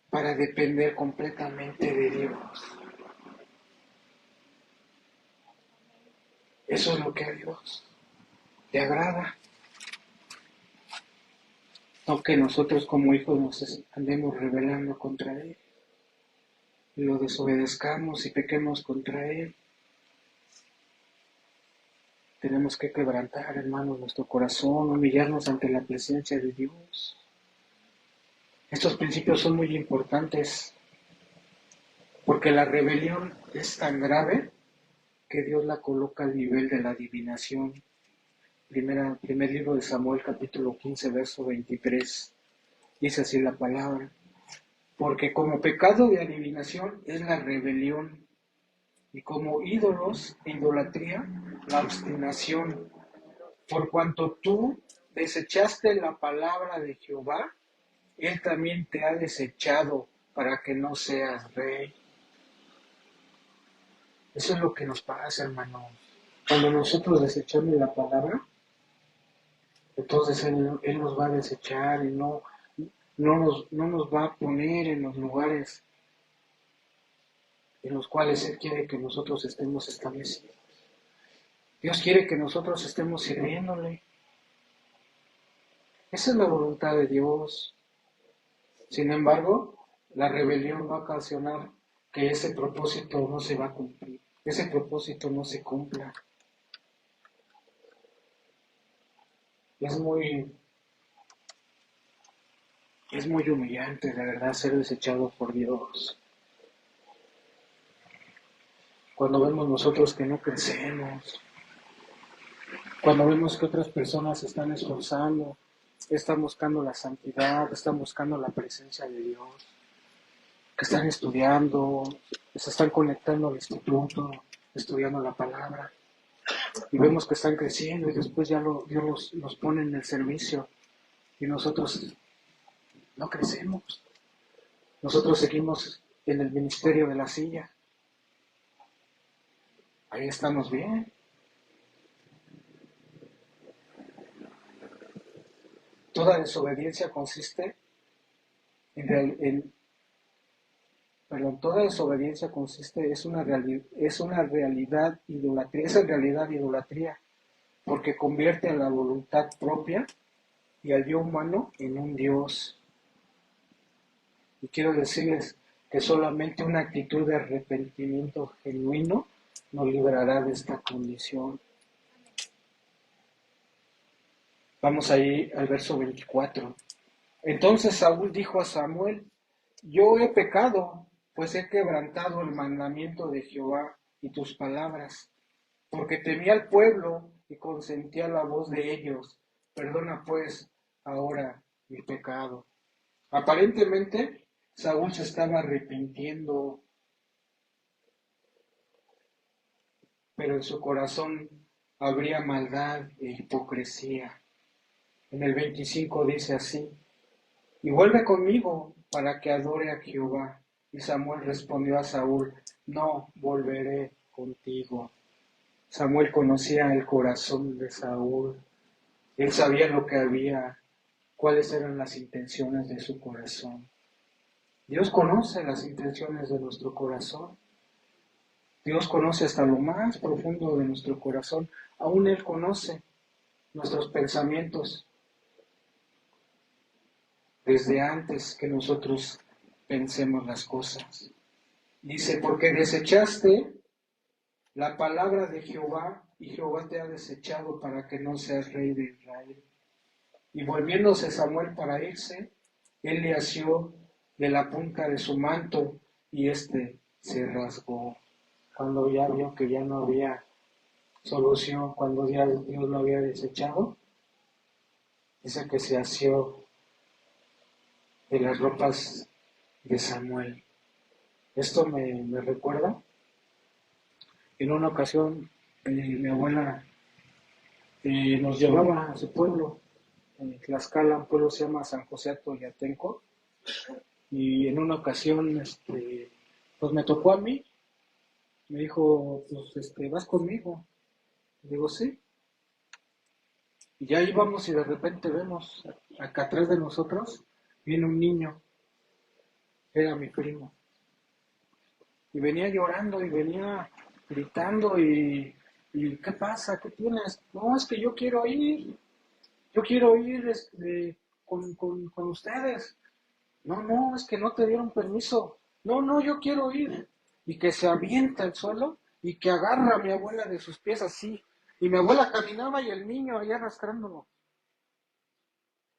para depender completamente de Dios. Eso es lo que a Dios le agrada. no que nosotros como hijos nos andemos rebelando contra Él, y lo desobedezcamos y pequemos contra Él. Tenemos que quebrantar, hermanos, nuestro corazón, humillarnos ante la presencia de Dios. Estos principios son muy importantes, porque la rebelión es tan grave que Dios la coloca al nivel de la adivinación. Primer libro de Samuel, capítulo 15, verso 23. Dice así la palabra: porque como pecado de adivinación es la rebelión, y como ídolos e idolatría la obstinación. Por cuanto tú desechaste la palabra de Jehová, Él también te ha desechado para que no seas rey. Eso es lo que nos pasa, hermanos. Cuando nosotros desechamos la palabra, entonces Él nos va a desechar y no nos va a poner en los lugares en los cuales Él quiere que nosotros estemos establecidos. Dios quiere que nosotros estemos sirviéndole. Esa es la voluntad de Dios. Sin embargo, la rebelión va a ocasionar que ese propósito no se va a cumplir, ese propósito no se cumpla. Es muy humillante, la verdad, ser desechado por Dios. Cuando vemos nosotros que no crecemos, cuando vemos que otras personas se están esforzando, están buscando la santidad, están buscando la presencia de Dios, que están estudiando, se están conectando al instituto, estudiando la palabra, y vemos que están creciendo y después ya Dios los pone en el servicio y nosotros no crecemos. Nosotros seguimos en el ministerio de la silla. Ahí estamos bien. Toda desobediencia consiste toda desobediencia es una realidad idolatría, es en realidad idolatría, porque convierte a la voluntad propia y al yo humano en un Dios. Y quiero decirles que solamente una actitud de arrepentimiento genuino nos librará de esta condición. Vamos ahí al verso 24. Entonces Saúl dijo a Samuel: yo he pecado, pues he quebrantado el mandamiento de Jehová y tus palabras, porque temí al pueblo y consentí a la voz de ellos. Perdona pues ahora mi pecado. Aparentemente Saúl se estaba arrepintiendo, pero en su corazón habría maldad e hipocresía. En el 25 dice así: y vuelve conmigo para que adore a Jehová. Y Samuel respondió a Saúl: no volveré contigo. Samuel conocía el corazón de Saúl. Él sabía lo que había, cuáles eran las intenciones de su corazón. Dios conoce las intenciones de nuestro corazón. Dios conoce hasta lo más profundo de nuestro corazón. Aún Él conoce nuestros pensamientos desde antes que nosotros pensemos las cosas. Dice: porque desechaste la palabra de Jehová y Jehová te ha desechado para que no seas rey de Israel. Y volviéndose Samuel para irse, él le asió de la punta de su manto y éste se rasgó. Cuando ya vio que ya no había solución, cuando ya Dios lo había desechado, dice que se asió de las ropas de Samuel. Esto me recuerda, en una ocasión mi abuela nos llevaba a su pueblo, en Tlaxcala, un pueblo se llama San José Atoyatenco, y en una ocasión pues me tocó a mí, me dijo: pues vas conmigo. Digo: sí. Y ya íbamos y de repente vemos acá atrás de nosotros viene un niño, era mi primo, y venía llorando y venía gritando y ¿qué pasa? ¿Qué tienes? No, es que yo quiero ir, con ustedes. No, es que no te dieron permiso. No, yo quiero ir. Y que se avienta al suelo y que agarra a mi abuela de sus pies así. Y mi abuela caminaba y el niño ahí arrastrándolo.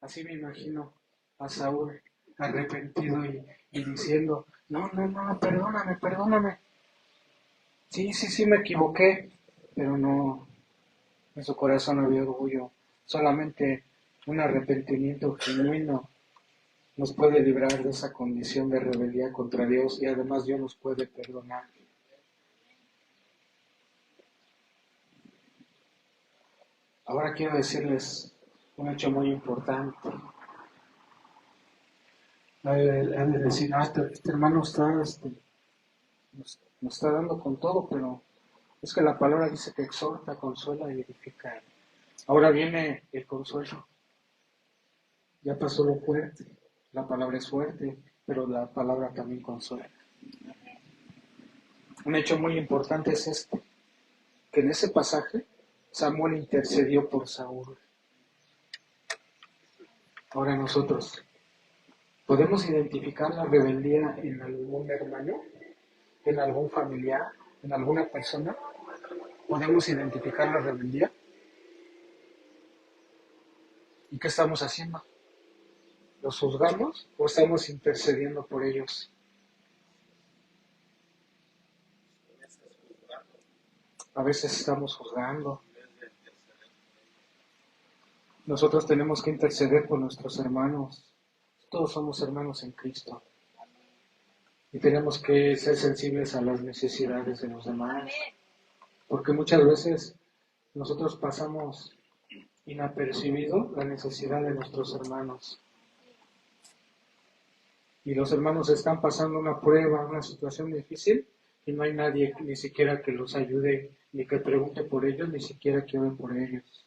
Así me imagino a Saúl arrepentido y diciendo, no, perdóname. Sí, me equivoqué. Pero no, en su corazón había orgullo. Solamente un arrepentimiento genuino nos puede librar de esa condición de rebeldía contra Dios y además Dios nos puede perdonar. Ahora quiero decirles un hecho muy importante. Han de decir, este hermano nos está dando con todo, pero es que la palabra dice que exhorta, consuela y edifica. Ahora viene el consuelo. Ya pasó lo fuerte. La palabra es fuerte, pero la palabra también consuela. Un hecho muy importante es este, que en ese pasaje Samuel intercedió por Saúl. Ahora nosotros, ¿podemos identificar la rebeldía en algún hermano, en algún familiar, en alguna persona? ¿Podemos identificar la rebeldía? ¿Y qué estamos haciendo? ¿Los juzgamos o estamos intercediendo por ellos? A veces estamos juzgando. Nosotros tenemos que interceder por nuestros hermanos. Todos somos hermanos en Cristo. Y tenemos que ser sensibles a las necesidades de los demás. Porque muchas veces nosotros pasamos inapercibido la necesidad de nuestros hermanos. Y los hermanos están pasando una prueba, una situación difícil, y no hay nadie ni siquiera que los ayude, ni que pregunte por ellos, ni siquiera que ore por ellos.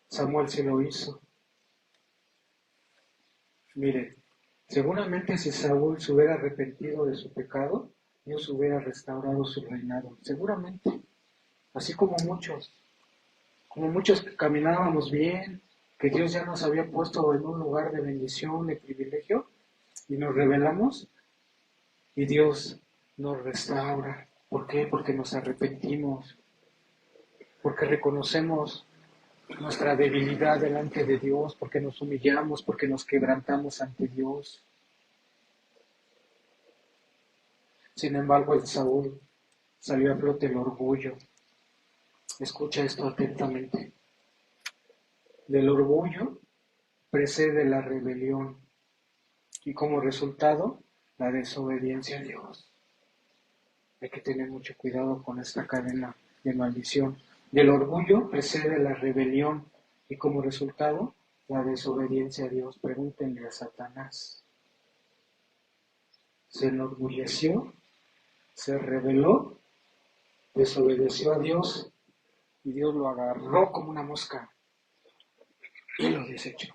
Samuel sí lo hizo. Mire, seguramente si Saúl se hubiera arrepentido de su pecado, Dios hubiera restaurado su reinado. Seguramente. Así como muchos que caminábamos bien, que Dios ya nos había puesto en un lugar de bendición, de privilegio, y nos rebelamos, y Dios nos restaura. ¿Por qué? Porque nos arrepentimos, porque reconocemos nuestra debilidad delante de Dios, porque nos humillamos, porque nos quebrantamos ante Dios. Sin embargo, en Saúl salió a flote el orgullo. Escucha esto atentamente. Del orgullo precede la rebelión y como resultado la desobediencia a Dios. Hay que tener mucho cuidado con esta cadena de maldición. Del orgullo precede la rebelión y como resultado la desobediencia a Dios. Pregúntenle a Satanás. Se enorgulleció, se rebeló, desobedeció a Dios y Dios lo agarró como una mosca y lo desechó.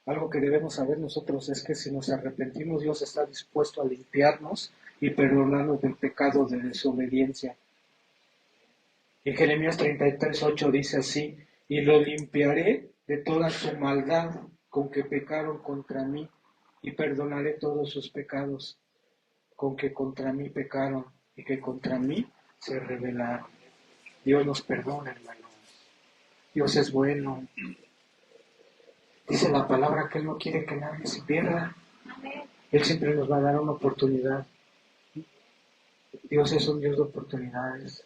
Algo que debemos saber nosotros es que si nos arrepentimos, Dios está dispuesto a limpiarnos y perdonarnos del pecado de desobediencia. En Jeremías 33:8 dice así, y lo limpiaré de toda su maldad con que pecaron contra mí, y perdonaré todos sus pecados con que contra mí pecaron y que contra mí se rebelaron. Dios nos perdona, hermanos. Dios es bueno. Dice la palabra que Él no quiere que nadie se pierda. Él siempre nos va a dar una oportunidad. Dios es un Dios de oportunidades.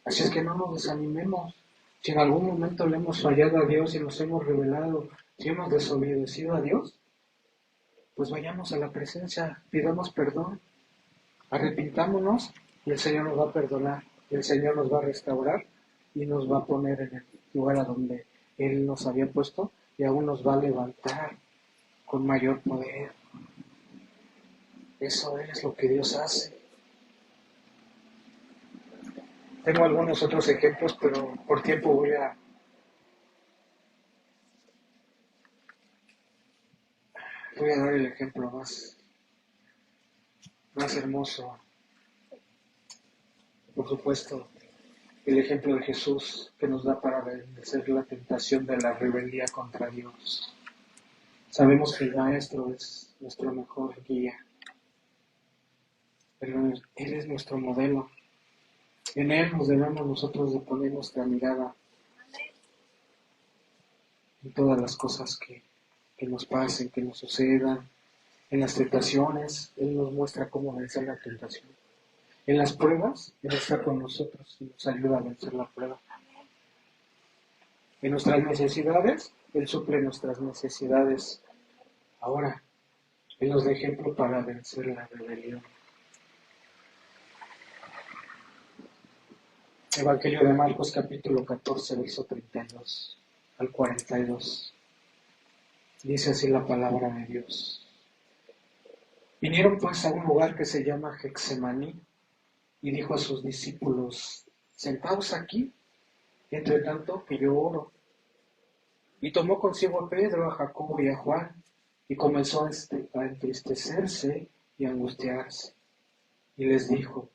Así es que no nos desanimemos. Si en algún momento le hemos fallado a Dios y nos hemos rebelado, si hemos desobedecido a Dios, pues vayamos a la presencia, pidamos perdón, arrepintámonos y el Señor nos va a perdonar, el Señor nos va a restaurar y nos va a poner en el lugar a donde Él nos había puesto y aún nos va a levantar con mayor poder. Eso es lo que Dios hace. Tengo algunos otros ejemplos, pero por tiempo voy a dar el ejemplo más hermoso. Por supuesto, el ejemplo de Jesús que nos da para vencer la tentación de la rebeldía contra Dios. Sabemos que el Maestro es nuestro mejor guía. Él es nuestro modelo. En Él nos debemos nosotros de poner nuestra mirada en todas las cosas que nos pasen, que nos sucedan. En las tentaciones, Él nos muestra cómo vencer la tentación. En las pruebas, Él está con nosotros y nos ayuda a vencer la prueba. En nuestras necesidades, Él suple nuestras necesidades. Ahora, Él nos da ejemplo para vencer la rebelión. Evangelio de Marcos, capítulo 14, verso 32 al 42. Dice así la palabra de Dios. Vinieron pues a un lugar que se llama Getsemaní y dijo a sus discípulos, sentaos aquí, entre tanto que yo oro. Y tomó consigo a Pedro, a Jacobo y a Juan, y comenzó a entristecerse y a angustiarse. Y les dijo,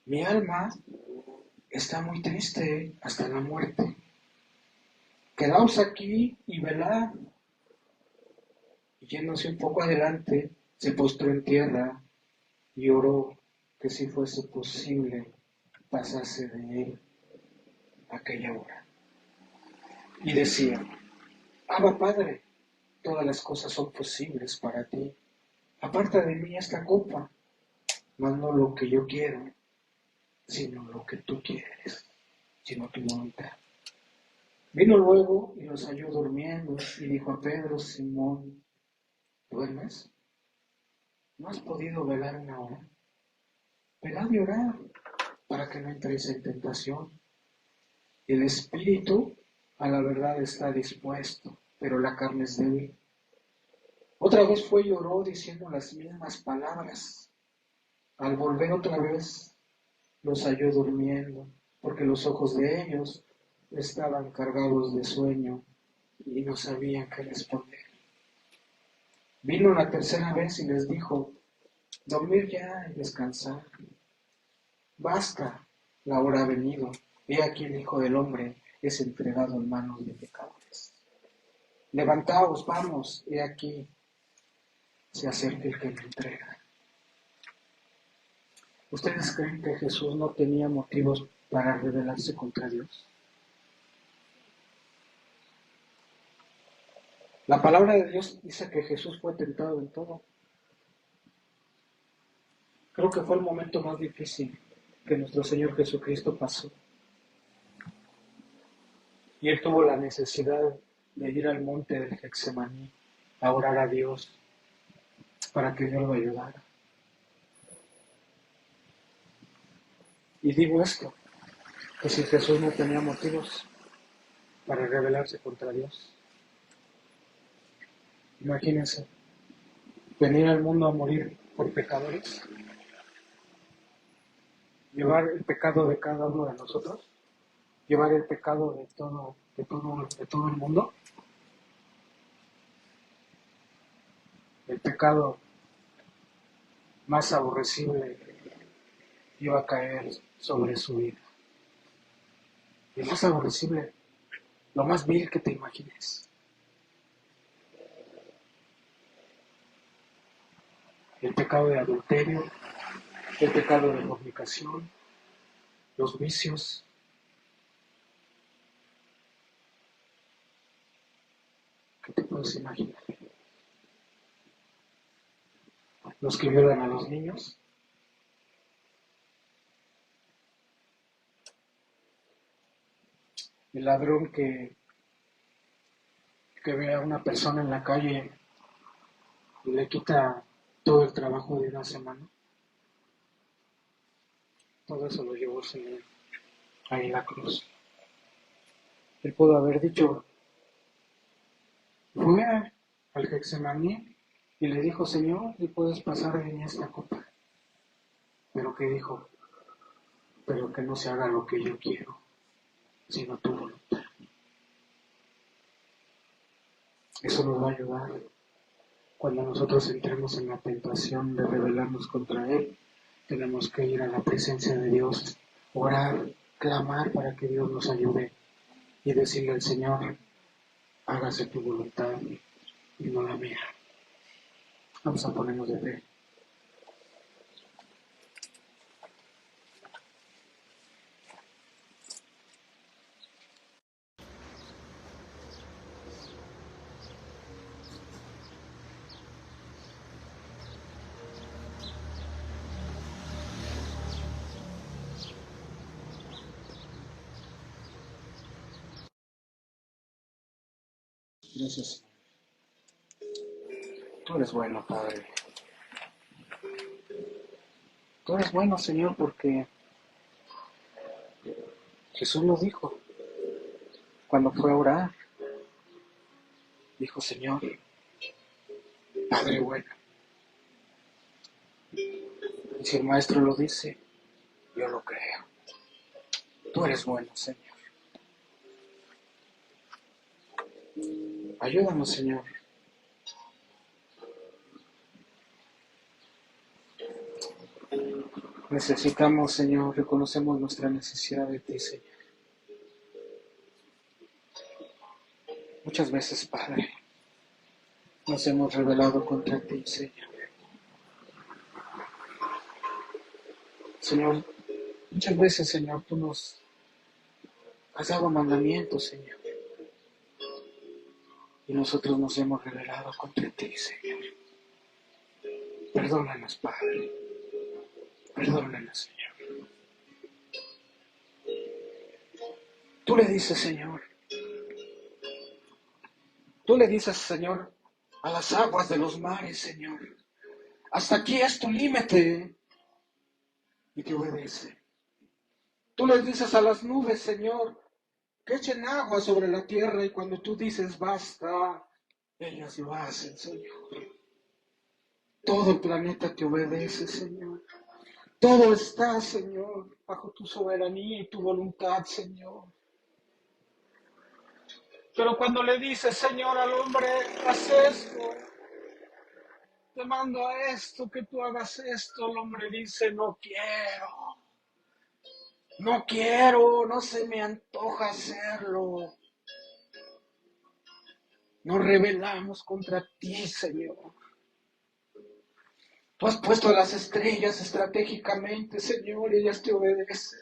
mi alma está muy triste hasta la muerte. Quedaos aquí y velad. Y yéndose un poco adelante, se postró en tierra y oró que si fuese posible pasase de él aquella hora. Y decía, Abba Padre, todas las cosas son posibles para ti. Aparta de mí esta copa, mas no lo que yo quiero, sino lo que tú quieres, sino tu voluntad. Vino luego y los halló durmiendo y dijo a Pedro, Simón, ¿duermes? ¿No has podido velar una hora? Velad y orad para que no entréis en tentación. El espíritu a la verdad está dispuesto, pero la carne es débil. Otra vez fue y oró diciendo las mismas palabras. Al volver otra vez, los halló durmiendo, porque los ojos de ellos estaban cargados de sueño y no sabían qué responder. Vino la tercera vez y les dijo, dormir ya y descansar. Basta, la hora ha venido. He aquí el Hijo del Hombre es entregado en manos de pecadores. Levantaos, vamos, he aquí, se acerca el que me entrega. ¿Ustedes creen que Jesús no tenía motivos para rebelarse contra Dios? La palabra de Dios dice que Jesús fue tentado en todo. Creo que fue el momento más difícil que nuestro Señor Jesucristo pasó. Y Él tuvo la necesidad de ir al monte del Getsemaní a orar a Dios para que Dios lo ayudara. Y digo esto, que si Jesús no tenía motivos para rebelarse contra Dios, imagínense, venir al mundo a morir por pecadores, llevar el pecado de cada uno de nosotros, llevar el pecado de todo el mundo, el pecado más aborrecible iba a caer sobre su vida. El más aborrecible, lo más vil que te imagines. El pecado de adulterio, el pecado de fornicación, los vicios. ¿Qué te puedes imaginar? Los que violan a los niños. El ladrón que ve a una persona en la calle y le quita todo el trabajo de una semana. Todo eso lo llevó el Señor ahí en la cruz. Él pudo haber dicho, fue al Getsemaní y le dijo, Señor, ¿y puedes pasar de mí esta copa? Pero ¿qué dijo? Pero que no se haga lo que yo quiero, sino tu voluntad. Eso nos va a ayudar cuando nosotros entremos en la tentación de rebelarnos contra Él. Tenemos que ir a la presencia de Dios, orar clamar para que Dios nos ayude y decirle al Señor, hágase tu voluntad y no la mía. Vamos a ponernos de pie. Gracias. Tú eres bueno, Padre. Tú eres bueno, Señor, porque Jesús lo dijo cuando fue a orar. Dijo, Señor, Padre bueno. Y si el Maestro lo dice, yo lo creo. Tú eres bueno, Señor. Ayúdanos, Señor. Necesitamos, Señor, reconocemos nuestra necesidad de ti, Señor. Muchas veces, Padre, nos hemos rebelado contra ti, Señor. Señor, muchas veces, Señor, tú nos has dado mandamientos, Señor. Y nosotros nos hemos rebelado contra ti, Señor. Perdónanos, Padre. Perdónanos, Señor. Tú le dices, Señor. Tú le dices, Señor, a las aguas de los mares, Señor. Hasta aquí es tu límite. Y te obedece. Tú les dices a las nubes, Señor, que echen agua sobre la tierra. Y cuando tú dices, basta, ellas lo hacen, Señor. Todo el planeta te obedece, Señor. Todo está, Señor, bajo tu soberanía y tu voluntad, Señor. Pero cuando le dices, Señor, al hombre, haz esto, te mando a esto, que tú hagas esto, el hombre dice, no quiero. No quiero, no se me antoja hacerlo. Nos rebelamos contra ti, Señor. Tú has puesto las estrellas estratégicamente, Señor, y ellas te obedecen.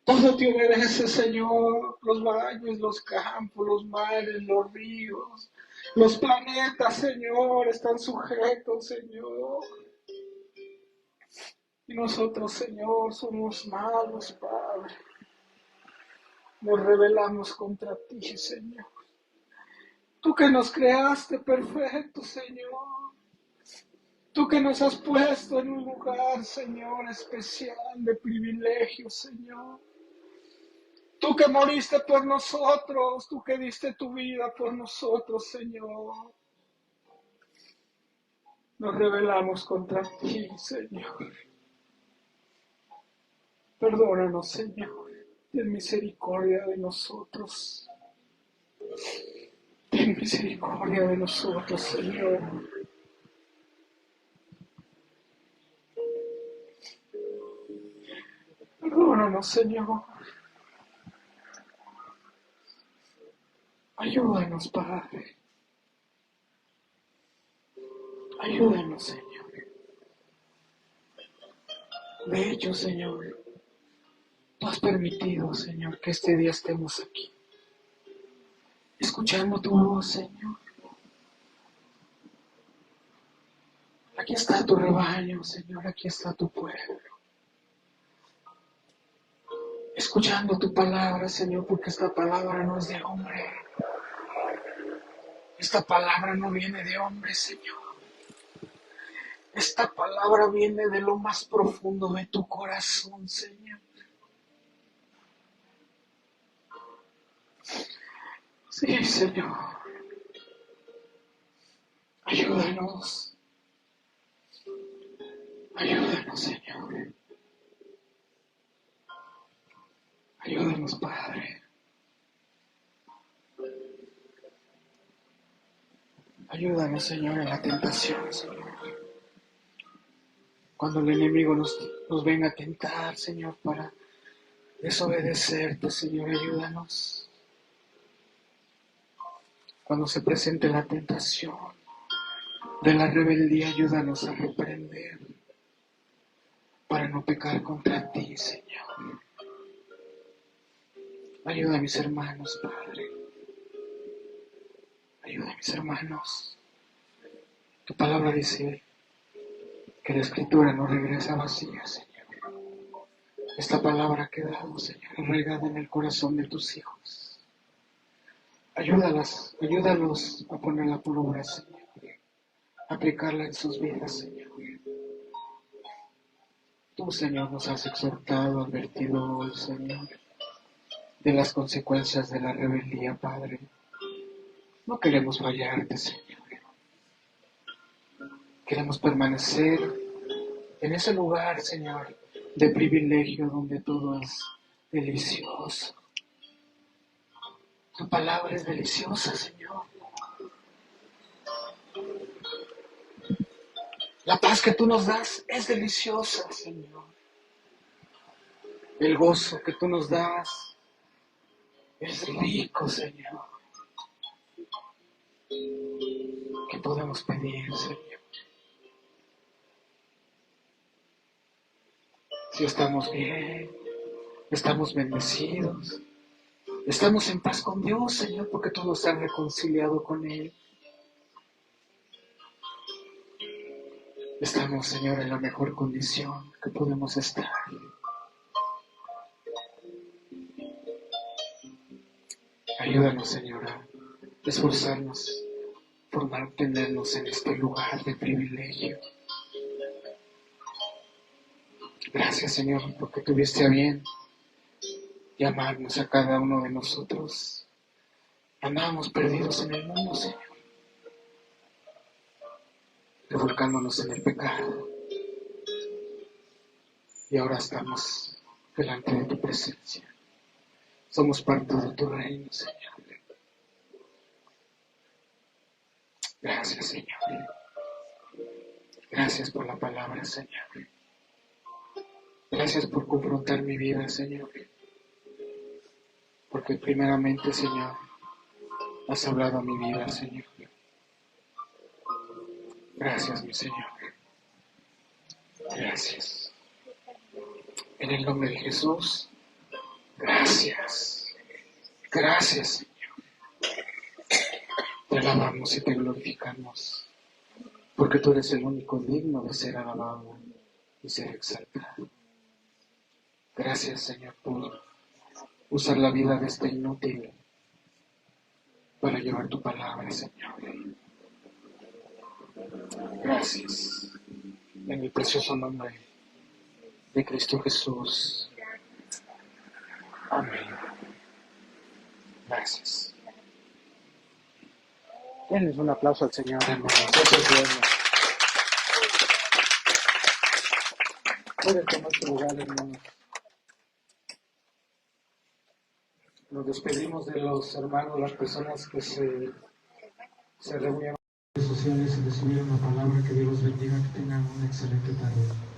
Todo te obedece, Señor. Los valles, los campos, los mares, los ríos, los planetas, Señor, están sujetos, Señor. Y nosotros, Señor, somos malos, Padre. Nos rebelamos contra ti, Señor. Tú que nos creaste perfecto, Señor. Tú que nos has puesto en un lugar, Señor, especial de privilegio, Señor. Tú que moriste por nosotros, tú que diste tu vida por nosotros, Señor. Nos rebelamos contra ti, Señor. Perdónanos, Señor. Ten misericordia de nosotros. Ten misericordia de nosotros, Señor. Perdónanos, Señor. Ayúdanos, Padre. Ayúdanos, Señor. De hecho, Señor, tú has permitido, Señor, que este día estemos aquí, escuchando tu voz, Señor. Aquí está tu rebaño, Señor, aquí está tu pueblo. Escuchando tu palabra, Señor, porque esta palabra no es de hombre. Esta palabra no viene de hombre, Señor. Esta palabra viene de lo más profundo de tu corazón, Señor. Sí, Señor. Ayúdanos. Ayúdanos, Señor. Ayúdanos, Padre. Ayúdanos, Señor, en la tentación, Señor. Cuando el enemigo nos venga a tentar, Señor, para desobedecerte, Señor, ayúdanos. Cuando se presente la tentación de la rebeldía, ayúdanos a reprender para no pecar contra ti, Señor. Ayuda a mis hermanos, Padre. Ayuda a mis hermanos. Tu palabra dice que la Escritura no regresa vacía, Señor. Esta palabra ha quedado, Señor, arraigada en el corazón de tus hijos. Ayúdalos a ponerla por obra, Señor. A aplicarla en sus vidas, Señor. Tú, Señor, nos has exhortado, advertido hoy, Señor, de las consecuencias de la rebeldía, Padre. No queremos fallarte, Señor. Queremos permanecer en ese lugar, Señor, de privilegio donde todo es delicioso. Tu palabra es deliciosa, Señor. La paz que tú nos das es deliciosa, Señor. El gozo que tú nos das es rico, Señor. ¿Qué podemos pedir, Señor? Si estamos bien, estamos bendecidos, estamos en paz con Dios, Señor, porque tú nos has reconciliado con Él. Estamos, Señor, en la mejor condición que podemos estar. Ayúdanos, Señor, a esforzarnos por mantenernos en este lugar de privilegio. Gracias, Señor, porque tuviste a bien llamarnos a cada uno de nosotros. Andábamos perdidos en el mundo, Señor, revolcándonos en el pecado. Y ahora estamos delante de tu presencia. Somos parte de tu reino, Señor. Gracias, Señor. Gracias por la palabra, Señor. Gracias por confrontar mi vida, Señor. Porque primeramente, Señor, has hablado a mi vida, Señor. Gracias, mi Señor. Gracias. En el nombre de Jesús, gracias. Gracias, Señor. Te alabamos y te glorificamos, porque tú eres el único digno de ser alabado y ser exaltado. Gracias, Señor, por usar la vida de este inútil para llevar tu palabra, Señor. Gracias. En el precioso nombre de Cristo Jesús. Amén. Gracias. Denles un aplauso al Señor, hermanos. Eso es bueno. Pueden tomar su lugar, hermanos. Nos despedimos de los hermanos, las personas que se reunieron en redes sociales y recibieron la palabra. Que Dios los bendiga, que tengan una excelente tarde.